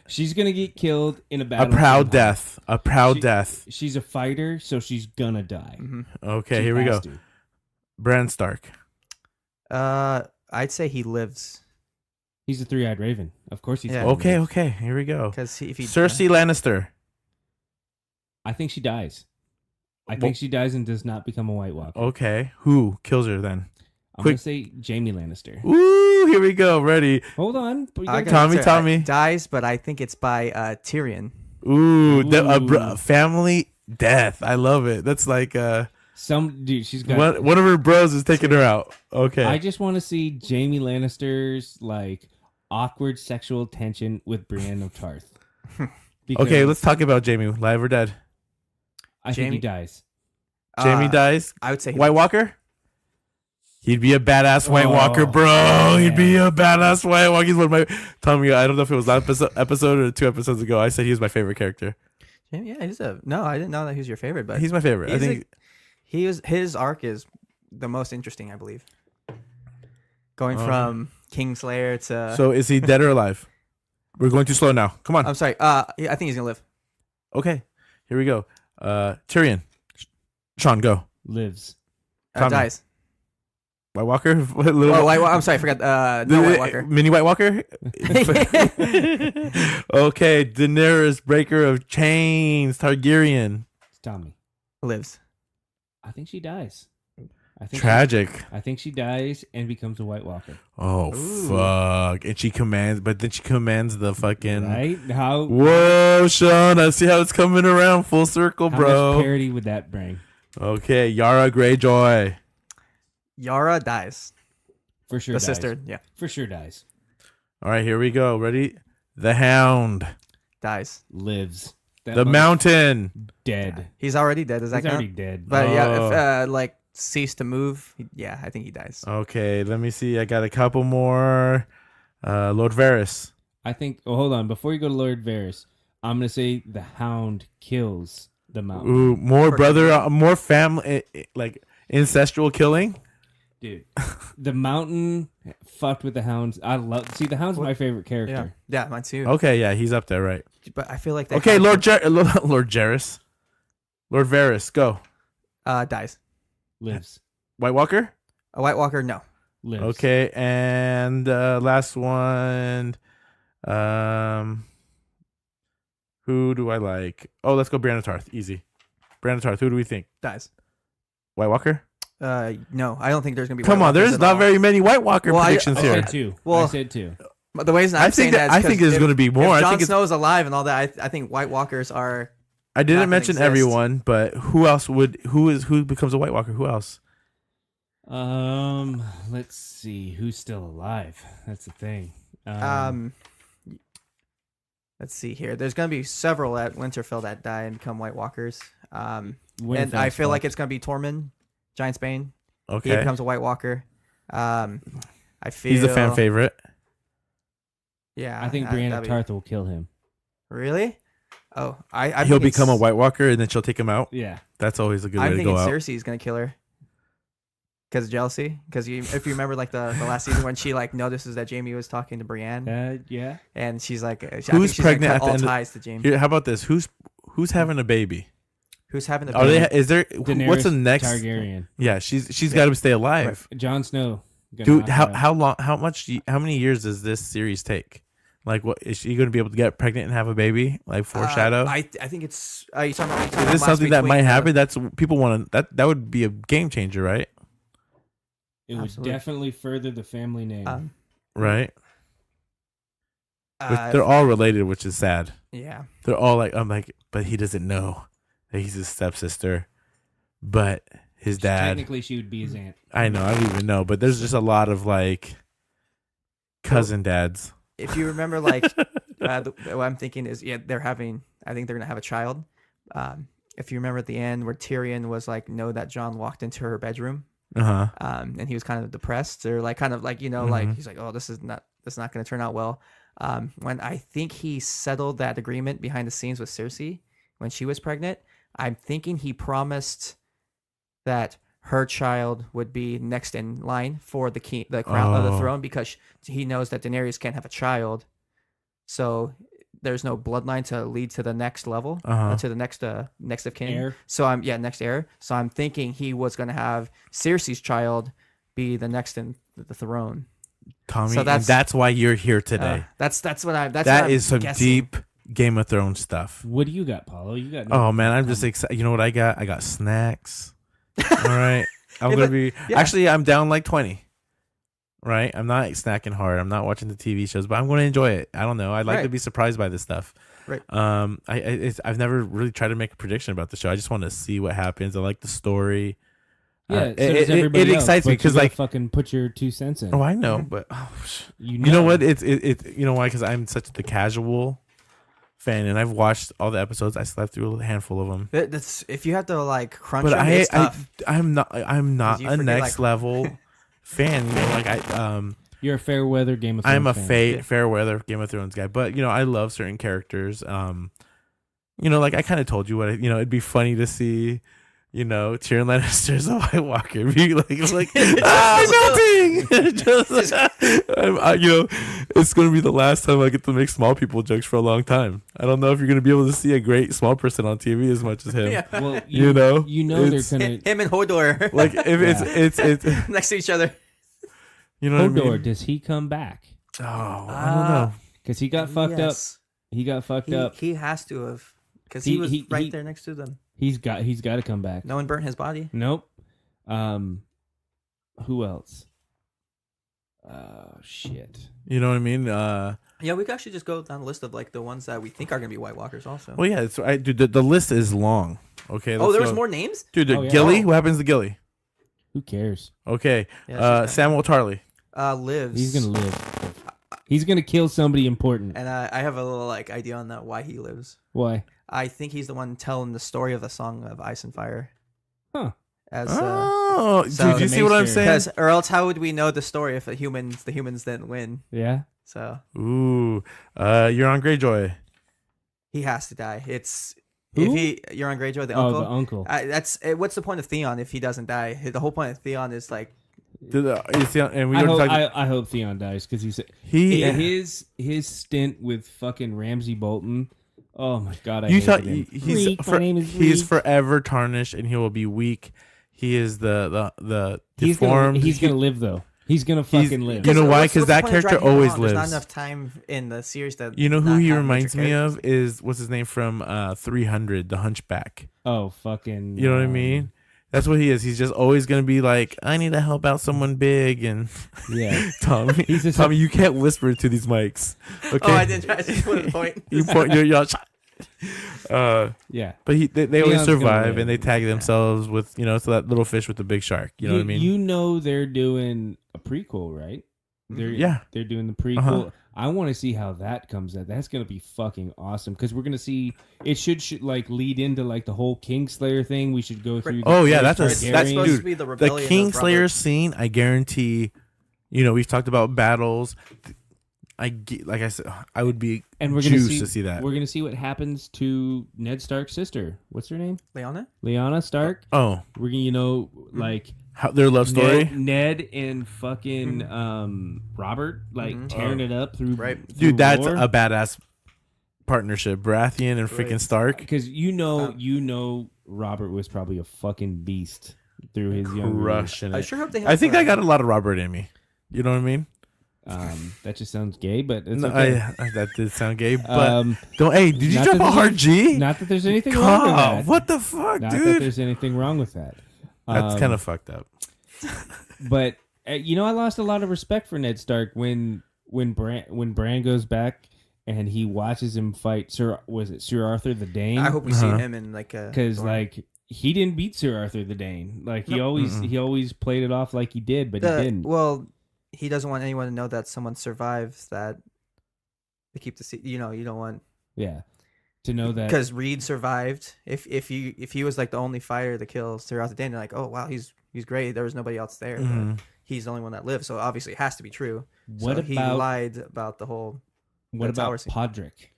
She's gonna get killed in a a battle. proud death. A proud She- death. She's a fighter, so she's gonna die. Mm-hmm. Okay, She here we go. has to. Bran Stark. I'd say he lives He's a three-eyed raven. Of course he's. Yeah. gonna Okay, live. okay, here we go. because if he Cersei Lannister. I think she dies. I Well- think she dies and does not become a White Walker. Okay, who kills her then? I'm quick- gonna say Jamie Lannister. Ooh, here we go. Ready? Hold on. We I gotta- gotta say, Tommy. dies, but I think it's by Tyrion. Ooh, Ooh. family death. I love it. That's like Some dude. She's got. one of her bros is taking her out. Okay. I just want to see Jamie Lannister's like awkward sexual tension with Brienne of Tarth. Okay, Because let's talk about Jamie. Live or dead? I think Jamie- he dies. Jamie dies. I would say he White Walker? He'd be a badass White Oh, Walker, bro. He'd be yeah. a badass White Walker. He's one of my Tommy. I don't know if it was last episode or 2 episodes ago. I said he was my favorite character. Yeah, no, I didn't know that he was your favorite, but He's my favorite. I think. his arc is the most interesting, I believe. Going from Kingslayer to So is he dead or alive? We're going too slow now. Come on. I'm sorry. I think he's gonna live. Okay, here we go. Tyrion. Sean, go. Lives. Tommy. Dies. White Walker. I'm sorry, I forgot. No White Walker. Mini White Walker. Okay, Daenerys, breaker of chains, Targaryen. It's Tommy. Lives. I think she dies. Tragic. I think she dies and becomes a White Walker. Oh Ooh. fuck! And she commands, but then she commands the fucking. Right? How? Whoa, Sean! I see how it's coming around full circle, How bro. much parody would that bring? Okay, Yara Greyjoy. Yara dies. For sure. The dies. sister, yeah, For sure dies. All right, here we go. Ready? The Hound. dies. Lives. That The mother- Mountain. Dead. He's already dead. Does that He's count? already dead. But Oh. yeah, if like cease to move, yeah, I think he dies. Okay, let me see. I got a couple more. Lord Varys. I think. Oh, hold on. Before you go to Lord Varys, I'm gonna say the Hound kills the Mountain. Ooh, more brother, more family, like ancestral killing. Dude, the Mountain fucked with the Hounds. I love. See, the Hound's my favorite Yeah, character. yeah, mine too. Okay, yeah, he's up there, right? But I feel like they Okay, have Lord Jairus. Lord Varys, go. dies. Lives. White Walker. A White Walker, no. Lives. Okay, and last one. Who do I like? Oh, let's go Brienne of Tarth. Easy. Brienne of Tarth. Who do we think? Dies. White Walker. No, I don't think there's gonna be. Come White on, Walkers there's at not all. very many White Walker Well, predictions I here. said two. Well- I said two. But the reason I I'm saying think that, I is think 'cause there's going to be more. If I Jon think it's, Snow's alive and all that, I think White Walkers are. I not didn't gonna mention exist. everyone, but who else would who becomes a White Walker? Who else? Let's see who's still alive. That's the thing. Let's see here. There's gonna be several at Winterfell that die and become White Walkers. And Winterfell's I feel like fucked. it's gonna be Tormund, Giantsbane. Okay. He becomes a White Walker. I feel He's a fan favorite. Yeah, I think Brienne of Tarth will kill him. Really? Oh, He'll become a White Walker, and then she'll take him out. Yeah. That's always a good way I'm to thinking go out. Cersei's gonna kill her because of jealousy. Because if you remember, like the last season when she like notices that Jaime was talking to Brienne, Yeah. and she's like, I think Who's she's gonna pregnant cut at the all end of- ties to Jaime. Here, how about this? Who's having a baby? Who's having the Are baby? they? Is there? Daenerys What's the next? Targaryen. Yeah, she's got to stay alive. Jon Snow. Gonna Dude, knock her out. how long? How many years does this series take? Like, what is she going to be able to get pregnant and have a baby? Like foreshadow. I think it's. You talking about, Is this something that might happen? That's people want to. That would be a game changer, right? It would Absolutely. definitely further the family name. Right. But they're all related, which is sad. Yeah. They're all like, I'm like, but he doesn't know that he's his stepsister, but his dad. Technically, she would be his aunt. I know, I don't even know, but there's just a lot of like cousin dads. If you remember, like, what I'm thinking is, I think they're gonna have a child. If you remember at the end where Tyrion was like, know that Jon walked into her bedroom, and he was kind of depressed, or like, kind of like, like he's like, oh, this is not going to turn out well. When I think he settled that agreement behind the scenes with Cersei when she was pregnant, I'm thinking he promised that her child would be next in line for the crown of the throne, because he knows that Daenerys can't have a child, so there's no bloodline to lead to the next level, to the next of kin. Heir. So next heir. So I'm thinking he was going to have Cersei's child be the next in the throne. Tommy, So and that's why you're here today. That's what I'm. That is some guessing. deep Game of Thrones stuff. What do you got, Paulo? You got? Oh man, I'm just excited. You know what I got? I got snacks. All right, I'm gonna be. yeah. Actually, I'm down like 20. Right, I'm not snacking hard. I'm not watching the TV shows, but I'm going to enjoy it. I don't know. I like to be surprised by this stuff. Right. I've never really tried to make a prediction about the show. I just want to see what happens. I like the story. Yeah, so does it everybody else, excites me but you because gotta like fucking put your 2 cents in. oh I know, but You you know what? It's you know why? Because I'm such the casual fan, and I've watched all the episodes. I slept through a handful of them. That's if you have to like crunch But them, it's tough. I'm not you a forget, next like- level fan. You know, like You're a fair weather Game of Thrones I'm a fan. fair weather Game of Thrones guy, but I love certain characters. Like I kind of told you what it'd be funny to see. Tyrion Lannister's a White Walker. Be like melting. Just, it's gonna be the last time I get to make small people jokes for a long time. I don't know if you're gonna be able to see a great small person on TV as much as him. Yeah. Well, they're gonna. Him and Hodor Like if it's next to each other. you know what I Hodor, mean? does he come back? Oh, I don't know. Because he got fucked up. Yes. He got fucked up. He has to have, because he was he- right he- there next to them. He's got to come back. No one burnt his body. Nope. Who else? Shit. You know what I mean? Yeah, we could actually just go down the list of like the ones that we think are gonna be White Walkers also. Well, yeah, dude. The list is long. Okay. Oh, let's there was go. more names? Dude, Oh, yeah. Gilly. Oh. What happens to Gilly? Who cares? Okay. Yeah, Samuel Tarly. Lives. He's gonna live. He's gonna kill somebody important. And I have a little like idea on that why he lives. Why? I think he's the one telling the story of the Song of Ice and Fire. Huh. As Oh, so- dude, you see what I'm saying? because or else how would we know the story if the humans didn't win? Yeah. So Ooh, you're on Greyjoy. he has to die. It's Who? you're on Greyjoy, the Oh, uncle. the uncle. That's what's the point of Theon if he doesn't die? The whole point of Theon is like And we I were hope, talking. I hope Theon dies because He. his stint with fucking Ramsay Bolton. Oh my god! I You hated thought him. he's Reek, my name is he's Reek. forever tarnished, and he will be weak. He is the He's deformed. gonna live though. He's gonna fucking live. You know why? what's 'Cause the that point of character dragging him always on? There's not lives. enough time in the series that You know who not he have reminds major me characters. of is what's his name from 300, the Hunchback. Oh fucking! You know what I mean? That's what he is. He's just always gonna be like, I need to help out someone big, and Yeah. Tommy, He's just Tommy, you can't whisper to these mics. Okay, Oh, I didn't try to put the point. you point. You're Yeah. But they always Leon's gonna survive win. and they tag themselves with so that little fish with the big shark. You know what I mean? You know they're doing a prequel, right? They're doing the prequel. Uh-huh. I want to see how that comes out. That's gonna be fucking awesome because we're gonna see it should like lead into like the whole Kingslayer thing. We should go through. Oh yeah, that's that's supposed dude, to be the the rebellion. Kingslayer scene. I guarantee. We've talked about battles. Like I said, I would be juiced to see that. We're gonna see what happens to Ned Stark's sister. What's her name? Lyanna Stark. Oh, We're gonna like how their love story. Ned and fucking Robert tearing it up through. Right. through Dude, that's war. a badass partnership. Baratheon and freaking Stark. Because Robert was probably a fucking beast through his young years. Crushing it. I sure hope they have I think I got a lot of Robert in me. You know what I mean? That just sounds gay, but it's No, okay. that did sound gay, but Um, did you not drop that a there's hard G? Not that there's anything wrong with God, that. what the fuck, Not that dude? there's anything wrong with that. That's kind of fucked up. But I lost a lot of respect for Ned Stark when Bran goes back and he watches him fight Sir Arthur the Dane. I hope we see him in like a because he didn't beat Sir Arthur the Dane. Like he always played it off like he did, but he didn't. Well, he doesn't want anyone to know that someone survives that. They keep the you don't want to know that because Reed survived. If he was like the only fighter to kill Sir Arthur Dane, they're like, oh wow, he's great. There was nobody else there. But he's the only one that lived, so obviously it has to be true. He lied about the whole. What about Podrick?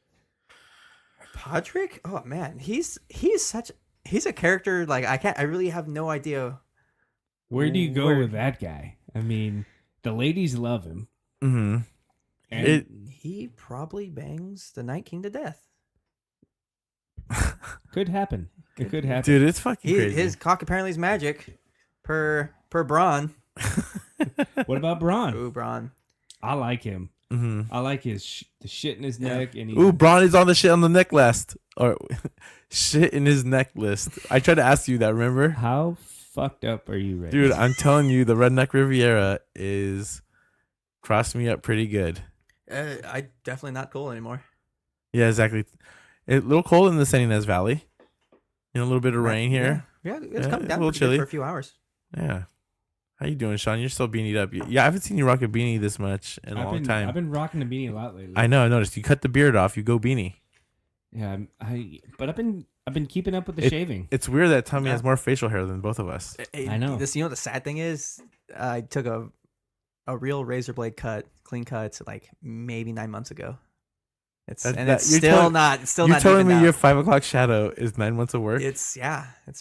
Podrick? Oh man, he's a character like I really have no idea. Where do you go with that guy? I mean, the ladies love him. Mm-hmm. And he probably bangs the Night King to death. Could happen. It could happen. Dude, it's fucking crazy. His cock apparently is magic. Per Braun. What about Braun? Ooh, Braun. I like him. Mm-hmm. I like the shit in his neck. And Braun is on the shit on the neck list. Or shit in his neck list. I tried to ask you that, remember? How fucked up are you, Ray? Dude, I'm telling you, the Redneck Riviera is crossed me up pretty good. I definitely not cool anymore. Yeah, exactly. A little cold in the San Ynez Valley. A little bit of rain here. Yeah, it's coming down a little pretty good chilly for a few hours. Yeah. How you doing, Sean? You're still beanied up. Yeah, I haven't seen you rock a beanie this much in a long time. I've been rocking the beanie a lot lately. I know. I noticed. You cut the beard off. You go beanie. Yeah, but I've been keeping up with the shaving. It's weird that Tommy has more facial hair than both of us. I know. The sad thing is, I took a real razor blade clean cut, like maybe 9 months ago. It's still not. You're telling me out. your 5 o'clock shadow is 9 months of work? It's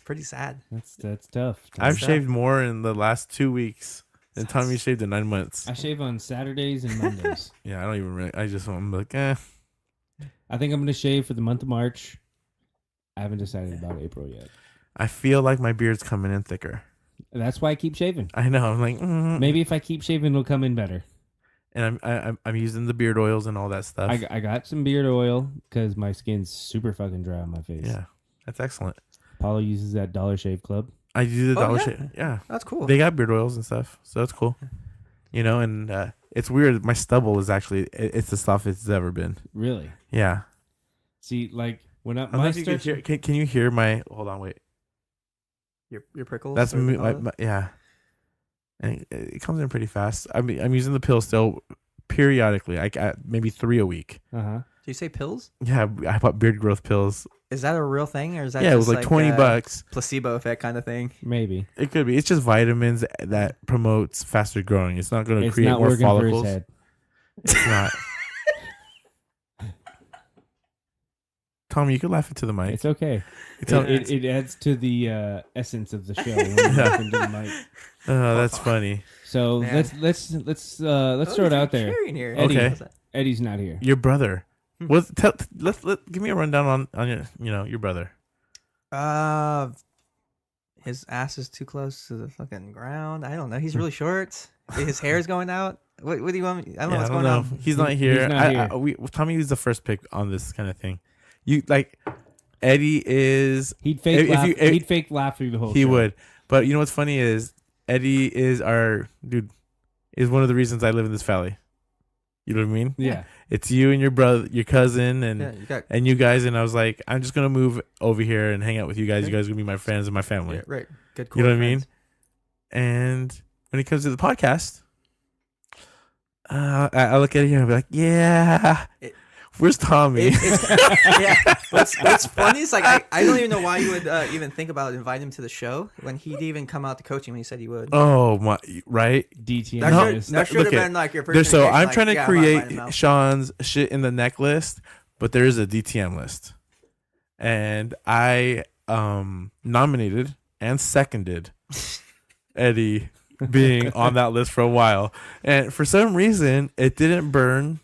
pretty sad. That's tough. I've shaved more in the last 2 weeks than Tommy shaved in 9 months. I shave on Saturdays and Mondays. Yeah, I don't even really. I'm like, eh. I think I'm gonna shave for the month of March. I haven't decided about April yet. I feel like my beard's coming in thicker. That's why I keep shaving. I know. I'm like, maybe if I keep shaving, it'll come in better. And I'm using the beard oils and all that stuff. I got some beard oil because my skin's super fucking dry on my face. Yeah, that's excellent. Paulo uses that Dollar Shave Club. I do the Dollar yeah. Shave. Yeah, that's cool. They got beard oils and stuff, so that's cool. And it's weird. My stubble is actually it's the softest it's ever been. Really? Yeah. See, like when can you hear my? Hold on, wait. Your prickles. That's my yeah. And it comes in pretty fast. I'm using the pill still periodically. I maybe 3 a week. Do you say pills? Yeah, I bought beard growth pills. Is that a real thing, or is that it was like $20 placebo effect kind of thing? Maybe it could be. It's just vitamins that promotes faster growing. It's not going to create more follicles. For his head. It's not. Tommy, you could laugh into the mic. It's okay. It adds to the essence of the show when you laugh into the mic. Oh, that's funny. So let's throw it out there. Here. Eddie, okay. Eddie's not here. Your brother. Give me a rundown on your brother. His ass is too close to the fucking ground. I don't know. He's really short. His hair is going out. What do you want me? I don't know what's going on. He's not here. He's not here. Tommy was the first pick on this kind of thing. You like Eddie is he'd fake laugh. He'd fake laugh through the whole. He show. would. But you know what's funny is Eddie is our dude. Is one of the reasons I live in this valley. You know what I mean? Yeah. It's you and your brother, your cousin, and you got you guys. And I was like, I'm just gonna move over here and hang out with you guys. You guys are gonna be my friends and my family. right. Good. You know what I mean? And when it comes to the podcast, I look at it here and I'll be like, yeah. Where's Tommy? Yeah. What's funny is like I don't even know why you would even think about inviting him to the show when he'd even come out to coaching when he said he would. Oh my! Right? DTM. That should have been like your first. So I'm like, trying to yeah, create Sean's shit in the neck list, but there is a DTM list, and I nominated and seconded Eddie being on that list for a while, and for some reason it didn't burn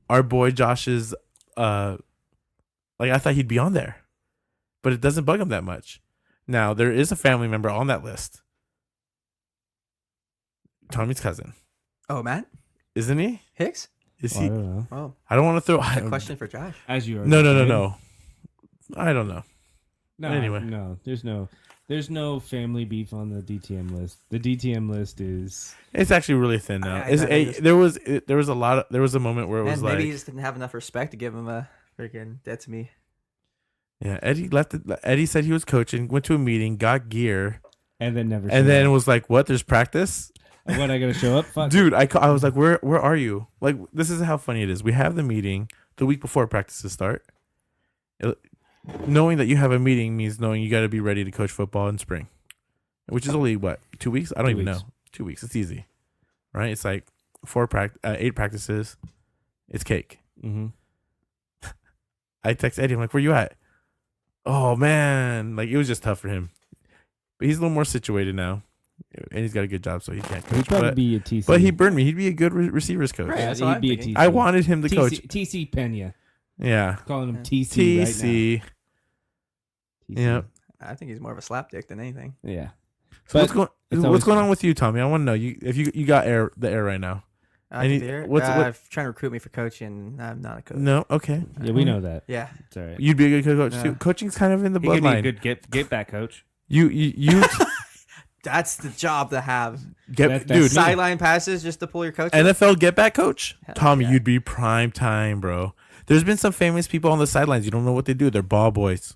our boy Josh's I thought he'd be on there, but it doesn't bug him that much. Now there is a family member on that list, Tommy's cousin. Oh, Matt, isn't he? Hicks? Is I he? don't know. Oh, I don't want to throw a question for Josh. As you are. No. I don't know. No. Anyway. No. There's no family beef on the DTM list. The DTM list is. It's actually really thin now. There was a moment where it was maybe like, he just didn't have enough respect to give him a freaking that's me. yeah. Eddie said he was coaching, went to a meeting, got gear, And then never. and then was like, "What? There's practice." What, I gotta show up? Fuck. Dude, I was like, where are you? Like, this is how funny it is. We have the meeting the week before practices start. Knowing that you have a meeting means knowing you got to be ready to coach football in spring, which is only what, 2 weeks? I don't even know. 2 weeks. It's easy, right? It's like 8 practices. It's cake. Mm-hmm. I text Eddie. I'm like, where you at? Oh man, like it was just tough for him, but he's a little more situated now, and he's got a good job, so he can't coach. He'd probably be a TC. But he burned me. He'd be a good receivers coach. Right. Yeah, that's what he'd be a I'm thinking. TC. I wanted him to coach. TC Pena. Yeah. Calling him Yeah. TC right TC. now. Yeah. I think he's more of a slapdick than anything. Yeah. So But it's what's going always- on with you, Tommy? I want to know if you got the air right now. What's trying to recruit me for coaching. I'm not a coach. No, okay. Yeah, we know that. Yeah. It's all right. You'd be a good coach Yeah. too. Coaching's kind of in the He could be a bloodline. good get back coach. You That's the job to have. get That's dude. me. Sideline passes just to pull your coach. NFL get back coach, Hell Tommy. yeah. You'd be prime time, bro. There's been some famous people on the sidelines. You don't know what they do. They're ball boys.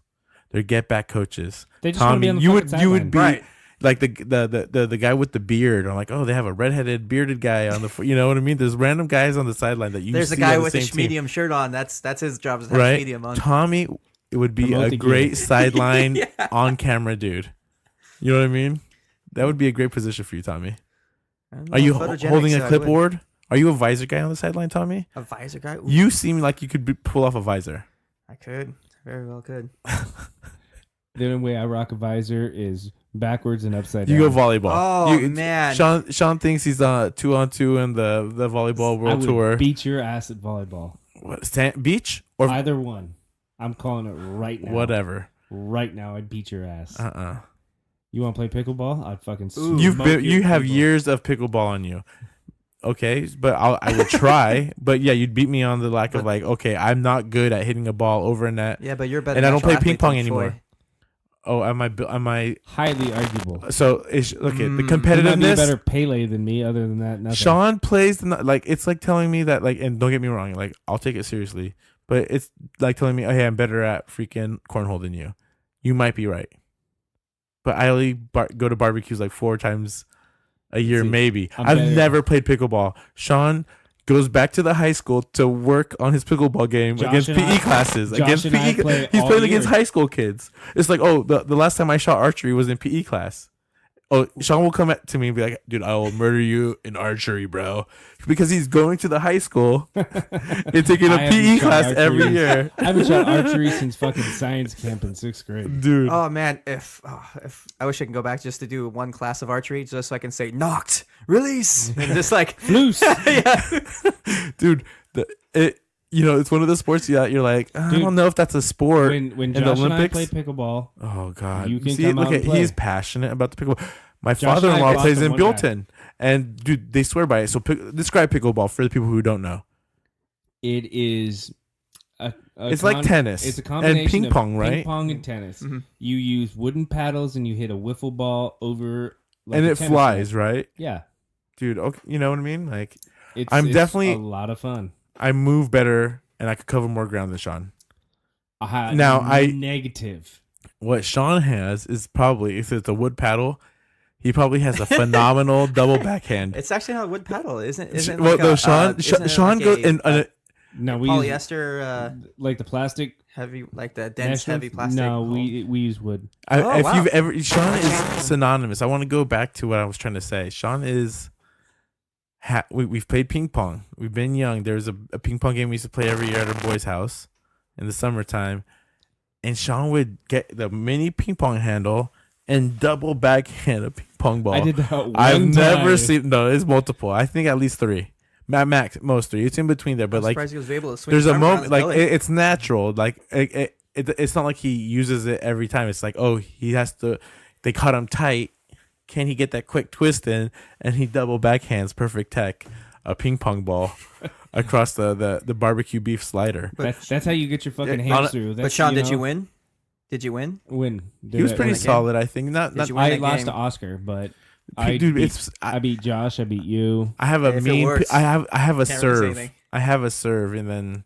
They're get back coaches. They just want to Tommy, be on the you fucking would be Right. like the guy with the beard. I'm like, oh, they have a redheaded bearded guy on the. You know what I mean? There's random guys on the sideline that you. There's a see guy on the with a same team. medium shirt on. That's his job is to have Right? medium on. Tommy, it would be Promote a the great gear. sideline Yeah. on camera dude. You know what I mean? That would be a great position for you, Tommy. I don't Are know, you photogenic, holding so a I would. clipboard? Are you a visor guy on the sideline, Tommy? A visor guy? Ooh, You seem like you could pull off a visor. I could. Very well could. The only way I rock a visor is backwards and upside You down. go volleyball. Oh, You- man. Sean thinks he's 2-on-2 in the volleyball I world would tour. beat your ass at volleyball. What, beach or Either one. I'm calling it right now. whatever. Right now, I'd beat your ass. Uh-uh. You want to play pickleball? I'd fucking Ooh. You have years of pickleball on you. Okay, but I would try. But yeah, you'd beat me on the lack of But- like, okay, I'm not good at hitting a ball over a net. Yeah, but you're better. And I don't natural play ping athlete pong than anymore. Troy. Oh, am I? Highly arguable. So look at the Mm. You might be a competitiveness. better Pele than me. Other than that, nothing. Sean plays like it's like telling me that like, and don't get me wrong, like I'll take it seriously, but it's like telling me, oh, hey, I'm better at freaking cornhole than you. You might be right, but I only go to barbecues like 4 times a year, See, maybe. I'm I've better. never played pickleball. Sean goes back to the high school to work on his pickleball game Josh against and PE I- classes. Josh Against and I PE, play he's all playing against year. high school kids. It's like, oh, the last time I shot archery was in PE class. Oh, Sean will come to me and be like, dude, I will murder you in archery, bro. Because he's going to the high school and taking a I haven't PE shot class archery. every year. I haven't shot archery since fucking science camp in 6th grade. Dude. Oh man, if I wish I can go back just to do one class of archery, just so I can say knocked, release, and just like Loose. yeah. Dude, it's one of the sports that you're like, I Dude, don't know if that's a sport. When in the Josh and I Olympics? played pickleball, Oh God! You can See, come look out at and play. he's passionate about the pickleball. My Josh and I father-in-law bought plays them in one Buellton, and dude, they swear by it. So describe pickleball for the people who don't know. it is It's like tennis It's a and combination ping of pong, right? Ping pong and tennis. Mhm. You use wooden paddles and you hit a wiffle ball over, like And a it tennis flies, ball. right, Yeah, dude? Okay, you know what I mean? Like, It's definitely a lot of fun. I move better and I could cover more ground than Sean. Now negative. What Sean has is probably, if it's a wood paddle, he probably has a phenomenal double backhand. It's actually not a wood paddle, isn't Well, like no, a, Sean goes in. No, we polyester use, like the plastic heavy, like the dense mesh ones? heavy plastic. No, we use wood. If you've ever, Sean is synonymous. I want to go back to what I was trying to say. Sean is. We've played ping pong. We've been young. There's a ping pong game we used to play every year at our boys' house in the summertime, and Sean would get the mini ping pong handle and double backhand a ping pong ball. I did that one I've time. never seen. No, it's multiple. I think at least 3. Max, most 3. It's in between there, but I'm like surprised he was able to swing there's his a arm around moment his like belly. it's natural. Like it's not like he uses it every time. It's like, oh, he has to. They cut him tight. Can he get that quick twist in? And he double backhands perfect tech a ping pong ball across the barbecue beef slider. That's how you get your fucking Yeah, hands through. But Sean, did you win? Did you win? Win. He was pretty win the game? solid, I think. Not Did you win I that lost game? to Oscar, but dude. I beat Josh. I beat you. I have a If it mean. works, I have a can't really say serve. anything. I have a serve, and then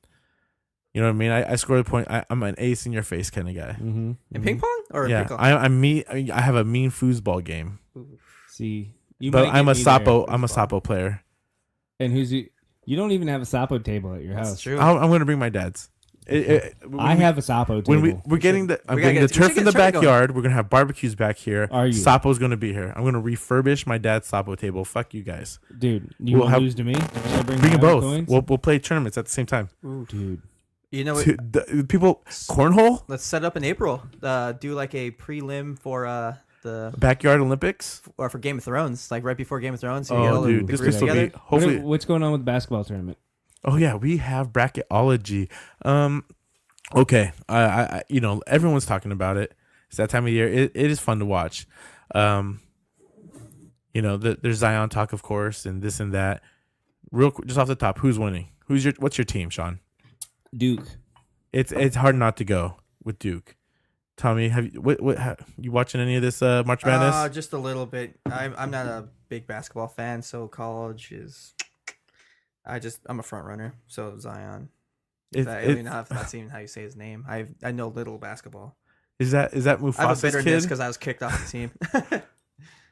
you know what I mean. I score a point. I'm an ace in your face kind of guy. Mm-hmm. In ping pong or in Yeah, pickle? I'm mean. I have a mean foosball game, See, you but might I'm get a me sapo. there. I'm a sapo player. And you don't even have a sapo table at your That's house. true. I'm going to bring my dad's. I have a sapo table. When we're getting the I'm we gotta getting the get- we should turf in get the a tournament going. backyard. We're gonna have barbecues back here. Are you? Sapo's gonna be here. I'm gonna refurbish my dad's sapo table. Fuck you guys. Dude, you We'll want have- to lose to me? Should I bring Bring my them own both. coins? We'll play tournaments at the same time. Dude, You know what? People cornhole Let's set up in April. Do like a prelim for the backyard Olympics. or for Game of Thrones, like right before Game of Thrones. So Oh, you get all dude, the this groups will be together. hopefully. what's going on with the basketball tournament? Oh yeah, we have bracketology. Okay, I you know everyone's talking about it. It's that time of year. It is fun to watch. You know, there's Zion talk, of course, and this and that. Real quick, just off the top, who's winning? What's your team, Sean? Duke. It's hard not to go with Duke. Tommy, have you you watching any of this March Madness? Just a little bit. I'm not a big basketball fan, so college is. I'm a front runner, so Zion. I mean, that's even how you say his name. I know little basketball. Is that I have a Mufasa's bitterness kid? because I was kicked off the team.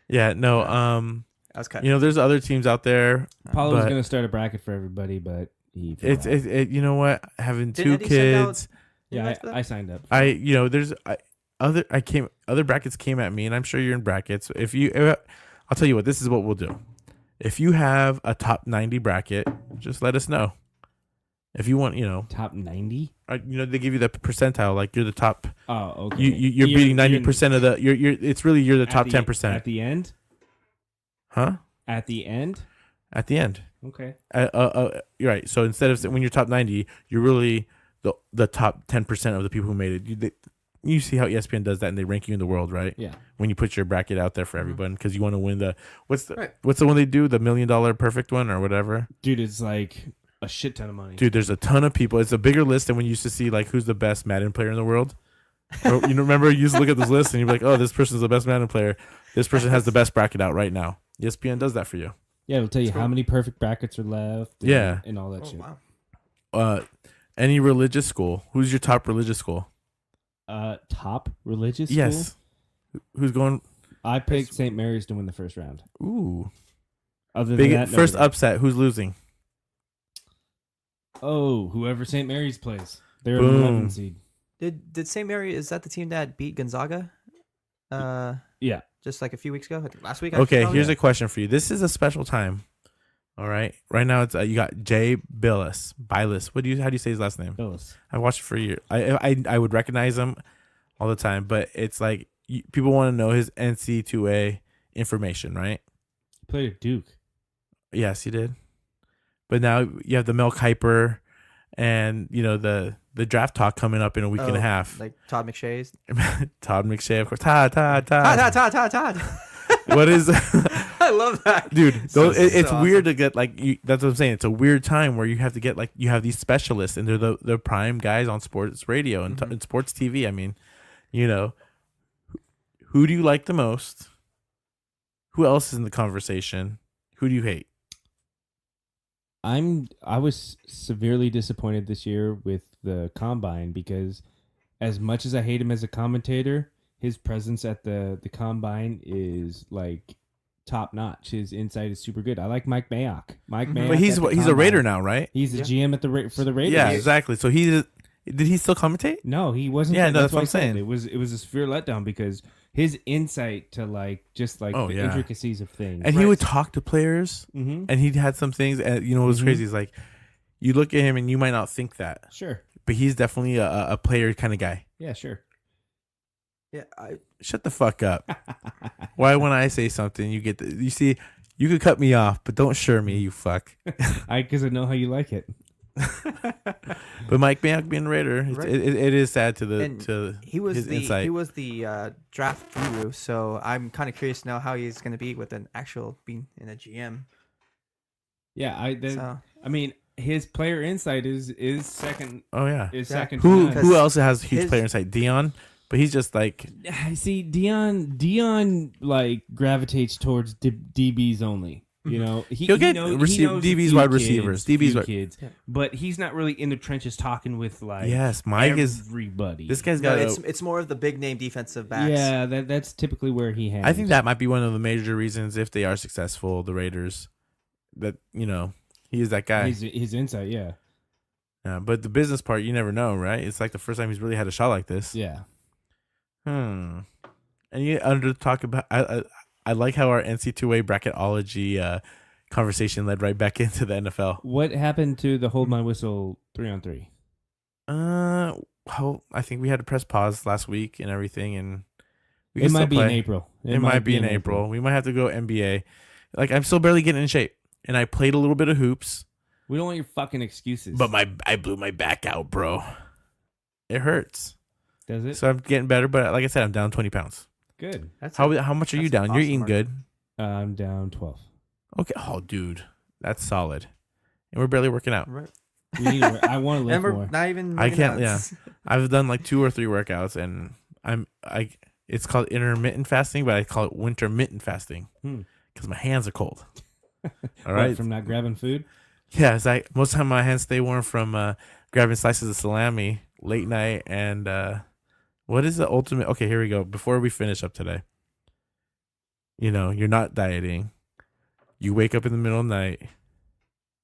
Yeah, no. I was cut. You know, there's other teams out there. Paulo was But- going to start a bracket for everybody, but he. fell It's out. you know what? Having Didn't two Eddie send out- kids. Yeah, I signed up. There's other brackets came at me, and I'm sure you're in brackets. I'll tell you what. This is what we'll do. If you have a top 90 bracket, just let us know. If you want, Top 90? they give you the percentile, like you're the top. Oh, okay. You're beating 90% of the. It's really you're the top 10%. At the end? Huh? At the end? At the end. Okay. You're right. So instead of when you're top 90, you're really the top 10% of the people who made it. You see how ESPN does that, and they rank you in the world, right? Yeah. When you put your bracket out there for everyone, because you want to win what's the Right. one they do, the $1 million perfect one or whatever. Dude, it's like a shit ton of money. Dude, there's a ton of people. It's a bigger list than when you used to see like who's the best Madden player in the world. Or, remember you used to look at this list and you're like, oh, this person's the best Madden player. This person has the best bracket out right now. ESPN does that for you. Yeah, it'll tell you That's how cool. many perfect brackets are left. And, Yeah. And all that Oh, shit. wow. Any religious school? Who's your top religious school? Top religious school? Yes. Who's going? I picked St. Mary's to win the first round. Ooh. Other than Big that, first nobody. upset. Who's losing? Oh, whoever St. Mary's plays. They're Boom. an 11 seed. Did St. Mary, is that the team that beat Gonzaga? Yeah. Just like a few weeks ago, I think last week. Okay, actually, here's probably? a question for you. This is a special time. All right. Right now it's you got Jay Billis. Billis. How do you say his last name? Phyllis. I watched it for a year. I would recognize him all the time, but it's like people want to know his NC2A information, right? Played at Duke. Yes, he did. But now you have the Mel Kiper and the draft talk coming up in a week and a half. Like Todd McShay's. Todd McShay, of course. Todd. Todd. What is I love that. dude? It's so weird to get that's what I'm saying. It's a weird time where you have to get you have these specialists and they're the prime guys on sports radio and, and sports TV. I mean, who do you like the most? Who else is in the conversation? Who do you hate? I was severely disappointed this year with the combine because as much as I hate him as a commentator, his presence at the combine is like top notch. His insight is super good. I like Mike Mayock. Mike Mayock. But he's a Raider now, right? He's the GM at for the Raiders. Yeah, exactly. So did he still commentate? No, he wasn't. Yeah, no, that's what why I'm saying. It was a severe letdown because his insight to the intricacies of things. And he would talk to players, Mm-hmm. and he had some things. And you know what was crazy is like you look at him and you might not think that, Sure. but he's definitely a player kind of guy. Yeah, sure. Yeah, Shut the fuck up. Why when I say something you get you see you could cut me off, but don't share me, you fuck. Because I know how you like it. But Mike Mayock being a Raider, Right. it is sad to he was his the insight. he was the draft guru. So I'm kind of curious to know how he's going to be with an actual being in a GM. Yeah, I mean, his player insight is second. Oh yeah. Is Yeah. second. to Who none. who else has huge his- player insight? Dion, but he's just like I see Dion like gravitates towards DBs only. You know, He'll get knows DBs, a few wide kids, receivers, few DBs, kids, but he's not really in the trenches talking with like yes, Mike is. everybody. This guy's No, got. it's more of the big name defensive backs. Yeah, that's typically where he hangs. I think that might be one of the major reasons if they are successful, the Raiders, that he is that guy. his insight. Yeah, Yeah, but the business part, you never know, right? It's like the first time he's really had a shot like this. yeah. And you under talk about. I like how our NC2A bracketology conversation led right back into the NFL. What happened to the hold my whistle 3-on-3? Well, I think we had to press pause last week and everything, and we It can might still be play. in April. It might be in April. We might have to go NBA. Like I'm still barely getting in shape, and I played a little bit of hoops, We don't want your fucking excuses. but I blew my back out, bro. It hurts. Does it? So I'm getting better, but like I said, I'm down 20 pounds. Good. How much are you that's down? You're awesome, eating Mark. good. I'm down 12. Okay. Oh, dude, that's solid. And we're barely working out. Right. I want to live And we're more. not even. I moving can't- nuts. I've done like 2 or 3 workouts, and it's called intermittent fasting, but I call it wintermittent fasting because my hands are cold. All What, right. from not grabbing food? Yeah, it's like most of the time my hands stay warm from grabbing slices of salami late night. And what is the ultimate? Okay, here we go. Before we finish up today, you're not dieting. You wake up in the middle of the night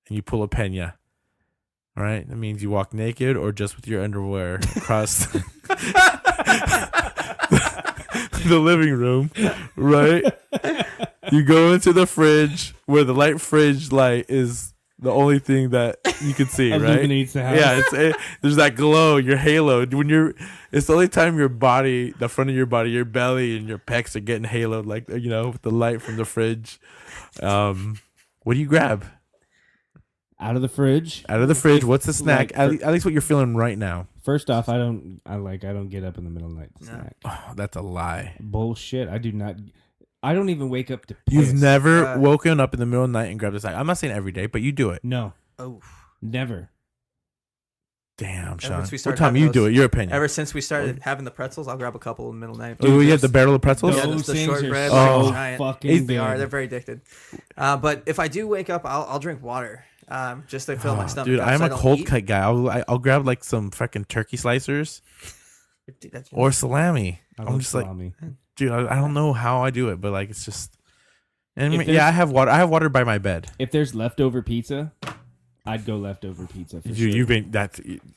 and you pull a pena. All right, that means you walk naked or just with your underwear across the living room, right? You go into the fridge where the fridge light is the only thing that you can see, right? Illuminates the house. Yeah, there's that glow, your halo. It's the only time your body, the front of your body, your belly and your pecs are getting haloed, like with the light from the fridge. What do you grab Out of the fridge. out of the fridge? What's the snack? Like At least what you're feeling right now. First off, I don't get up in the middle of the night to No. snack. Oh, that's a lie. Bullshit. I do not. I don't even wake up to piss. You've never Uh, woken up in the middle of the night and grabbed a snack. I'm not saying every day, but you do it. No, Oh. never. Damn, Ever Sean. since we What started time having you do those- it? Your opinion. Ever since we started having the pretzels, I'll grab a couple in the middle of the night. Oh, you have those- the barrel of pretzels? Yeah, Those the things shortbread, are like, so giant. fucking They are. good. They're very addicted. But if I do wake up, I'll drink water, just to fill my stomach. Dude, up I'm so I a don't cold eat. cut guy. I'll grab like some fucking turkey slicers Dude, that's- or salami. I I'm love just like, salami. dude, I don't know how I do it, but like it's just. And If yeah, there's- I have water. I have water by my bed. If there's leftover pizza, I'd go leftover pizza for Dude, sure. you've been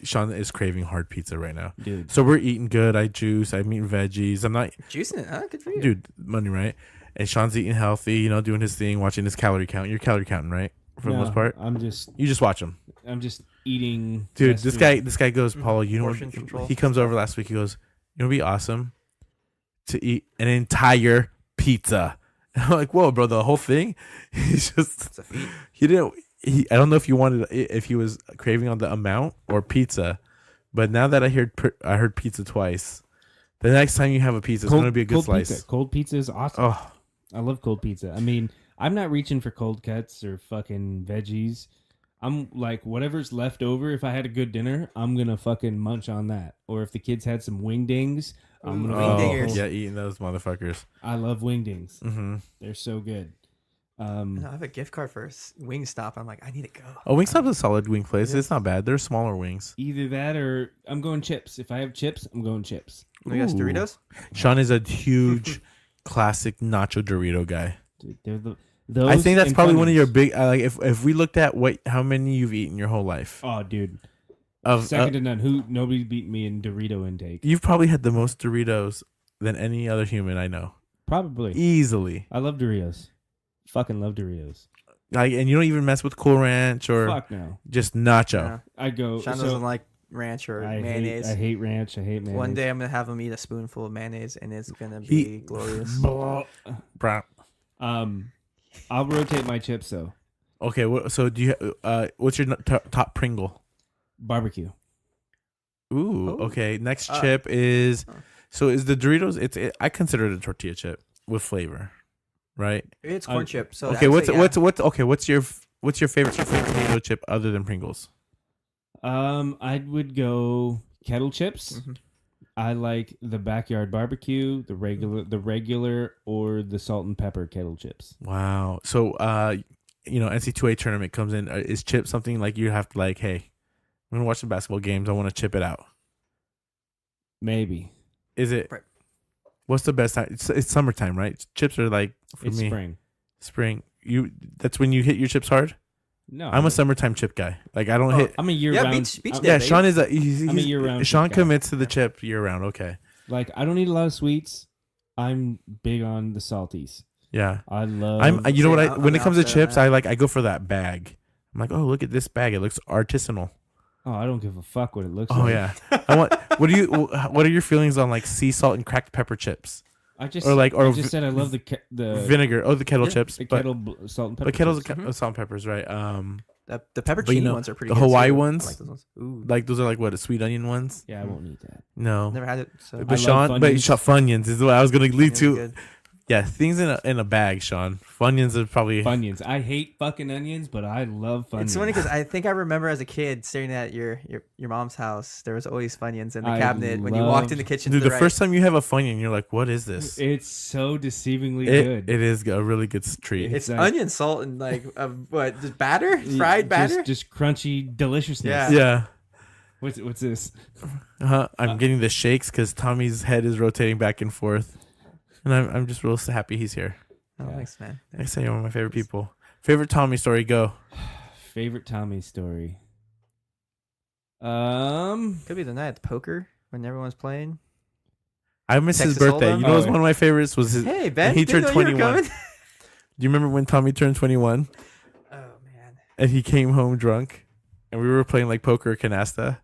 Sean is craving hard pizza right now. Dude. So we're eating good. I juice. I'm eating veggies. I'm not, juicing it. Huh? Good for you. dude, money right. And Sean's eating healthy. Doing his thing, watching his calorie count. You're calorie counting, right? For the No, most part, I'm just you just watch him. eating. Dude, fast this food. guy goes, Paulo. You know Portion what? control. He comes over last week. He goes, it'd be awesome to eat an entire pizza. And I'm like, whoa, bro, the whole thing. He's just It's a feat. he didn't. I don't know if he was craving on the amount or pizza, but now that I heard pizza twice. The next time you have a pizza, it's gonna be a good cold slice. Pizza. Cold pizza is awesome. Oh, I love cold pizza. I mean, I'm not reaching for cold cuts or fucking veggies. I'm like, whatever's left over, if I had a good dinner, I'm going to fucking munch on that. Or if the kids had some wingdings, I'm going to Wingdingers. yeah, eating those motherfuckers. I love wingdings. Mm-hmm. They're so good. I have a gift card for Wingstop. I'm like, I need to go. Oh, Wingstop's a solid wing place. It's not bad. They're smaller wings. Either that or I'm going chips. If I have chips, I'm going chips. You guys Doritos? Sean is a huge classic nacho Dorito guy. Dude, those I think that's and probably one of Funyuns. your big. Like if we looked at how many you've eaten your whole life. Oh, dude. Of Second to none. Nobody's beaten me in Dorito intake. you've probably had the most Doritos than any other human I know. Probably. Easily. I love Doritos. Fucking love Doritos. Like, and you don't even mess with Cool Ranch or Fuck no. just nacho. Yeah. I go. Sean doesn't like ranch or mayonnaise. I hate ranch. I hate mayonnaise. One day I'm gonna have him eat a spoonful of mayonnaise, and it's gonna be glorious. Bro. I'll rotate my chips though. Okay, so do you? What's your top Pringle? Barbecue. Ooh, Oh. okay. Next chip is so is the Doritos. I consider it a tortilla chip with flavor, right? It's corn chip. So Okay, I'd say, what's your favorite potato chip other than Pringles? I would go kettle chips. Mhm. I like the backyard barbecue, the regular, or the salt and pepper kettle chips. Wow. So NC2A tournament comes in. Is chip something like you have to like? Hey, I'm gonna watch the basketball games. I want to chip it out. Maybe Is it? Right. What's the best time? It's summertime, right? Chips are like for it's me spring. spring. That's when you hit your chips hard. No, I'm a summertime chip guy. Like I don't hit. I'm a year Yeah, round. beach I'm- day. Yeah, baby. Sean is I'm a year-round Sean chip guy. commits to the chip year round. Okay. Like I don't eat a lot of sweets. I'm big on the salties. Yeah. I love. You know what? I'm When it comes to out there, chips, man. I go for that bag. I'm like, oh, look at this bag. It looks artisanal. Oh, I don't give a fuck what it looks Oh like. yeah. What are your feelings on like sea salt and cracked pepper chips? I just or said I love the Vinegar. Oh, the kettle Yeah, chips. the But kettle salt and pepper. the kettle's chips. salt and peppers, right? The pepperoni But you know, ones are pretty the good. Hawaii too. I ones? like those ones. Ooh. Like those are like what, the sweet onion ones? Yeah, I won't eat that. No. Never had it. So But I love Funyuns is what I was gonna lead It's to. good. Yeah, things in a bag, Sean. Funyuns are probably Funyuns. I hate fucking onions, but I love Funyuns. It's funny because I think I remember as a kid staring at your mom's house. There was always Funyuns in the I cabinet when you walked in the kitchen. Dude, to the right. first time you have a Funyun, you're like, what is this? It's so deceivingly good. It is a really good treat. It's like- onion, salt, and like what? Just batter, fried batter. Just crunchy deliciousness. Yeah. Yeah. What's this? I'm getting the shakes because Tommy's head is rotating back and forth. And I'm just real happy he's here. Oh, Yeah. thanks, man. I say you're one of my favorite people. Favorite Tommy story, go. Favorite Tommy story. Could be the night at the poker when everyone's playing. I missed his Texas birthday. Hold'em? You know, Oh, one of my favorites was his. Hey Ben, he didn't turned know you were 21. coming. Do you remember when Tommy turned 21 Oh man. and he came home drunk, and we were playing like poker or canasta?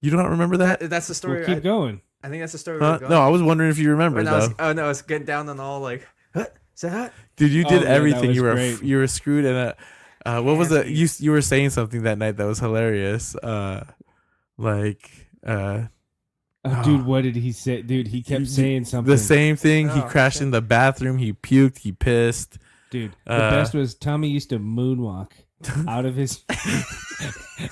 You don't remember that? That's the story. We'll keep going. I think that's the story. Huh? We're going. No, I was wondering if you remember When I was, though. oh no, I was getting down on all like, what? Is that? Dude, you did Oh, yeah, that everything. was You were great. you were screwed. And what was it? You were saying something that night that was hilarious. Dude, what did he say? Dude, he kept saying something. The same thing. He Oh, crashed shit. in the bathroom. He puked. He pissed. Dude, the Uh, best was Tommy used to moonwalk out of his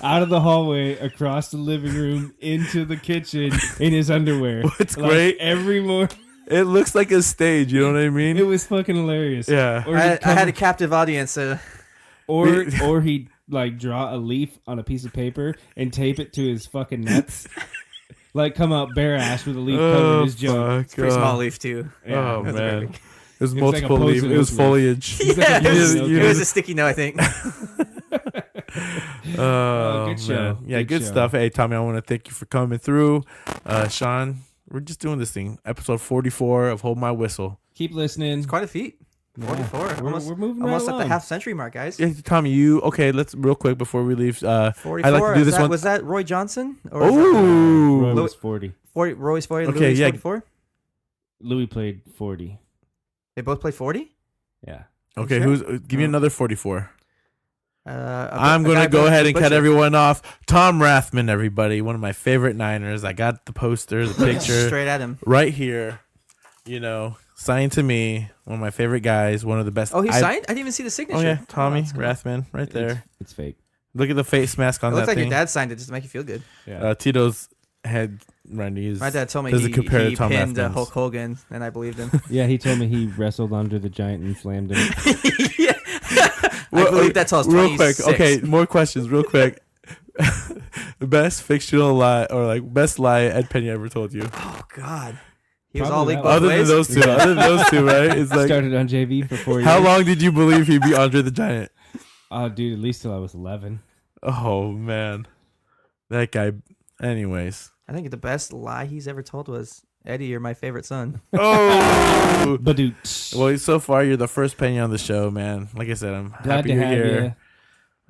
out of the hallway across the living room into the kitchen in his underwear. What's Like, great? every morning. It looks like a stage. You know what I mean? It was fucking hilarious. Yeah. Or I he'd had a come- captive audience. or he'd like draw a leaf on a piece of paper and tape it to his fucking nuts. Like come out bare ass with a leaf covering his junk. fuck. Pretty small leaf too. Yeah. Oh That's man, very it was It was like a multiple leaves. poison It was oak leaf. foliage. He's like a Yeah, poison oak it was leaf. a sticky note, I think. Oh, good show. man. Yeah, Good good show. stuff. Hey, Tommy, I want to thank you for coming through. Sean, we're just doing this thing. Episode 44 of Hold My Whistle. Keep listening. It's quite a feat. 44. We're moving Almost right at the along. half century mark, guys. Yeah, Tommy, let's real quick before we leave. 44. I'd like to do this one. Was that Roy Johnson? Or was that, Oh, Roy was 40. 40, Roy's 40, Okay, Louis yeah. 44? Louis played 40. They both played 40? Yeah. okay. Sure? Who's? Give me Oh. another 44. I'm I'm gonna go ahead and cut everyone off. Tom Rathman, everybody, one of my favorite Niners. I got the poster, the picture Straight at him. right here. Signed to me. One of my favorite guys. One of the best. Oh, he I- signed? I didn't even see the signature. Oh yeah, Tommy that's cool. Rathman, right there. It's fake. Look at the face mask It on looks that like thing. your dad signed it just to make you feel good. Yeah. Tito's head, Randy, My dad told me doesn't he compare to Tom pinned Atkins. Hulk Hogan, and I believed him. Yeah, he told me he wrestled under the Giant and slammed him. Yeah. I believe that's all. Real quick, okay, more questions, real quick. Best fictional lie or like best lie Ed Penny ever told you. Oh God, he was Probably all league that both Other ways. than those two, right? It's like Started on JV for 4 years. how long did you believe he'd be Andre the Giant? Oh, dude, at least till I was 11. Oh man, that guy. Anyways, I think the best lie he's ever told was, "Eddie, you're my favorite son." oh, But dude, well, so far you're the first Penny on the show, man. Like I said, I'm glad happy to you're have here. you.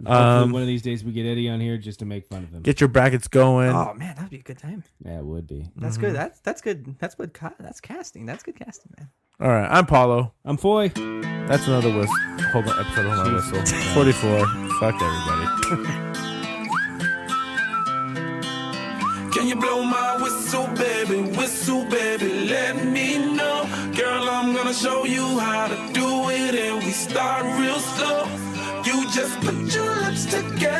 Hopefully one of these days we get Eddie on here just to make fun of him. Get your brackets going. Oh man, that'd be a good time. Yeah, it would be. That's good. That's good. That's good. That's casting. That's good casting, man. All right, I'm Paulo. I'm Foy. That's another whistle. Hold on, episode of my whistle. Jesus. 44. Fuck everybody. Can you blow my whistle, baby, let me know. Girl, I'm gonna show you how to do it, and we start real slow. You just put your lips together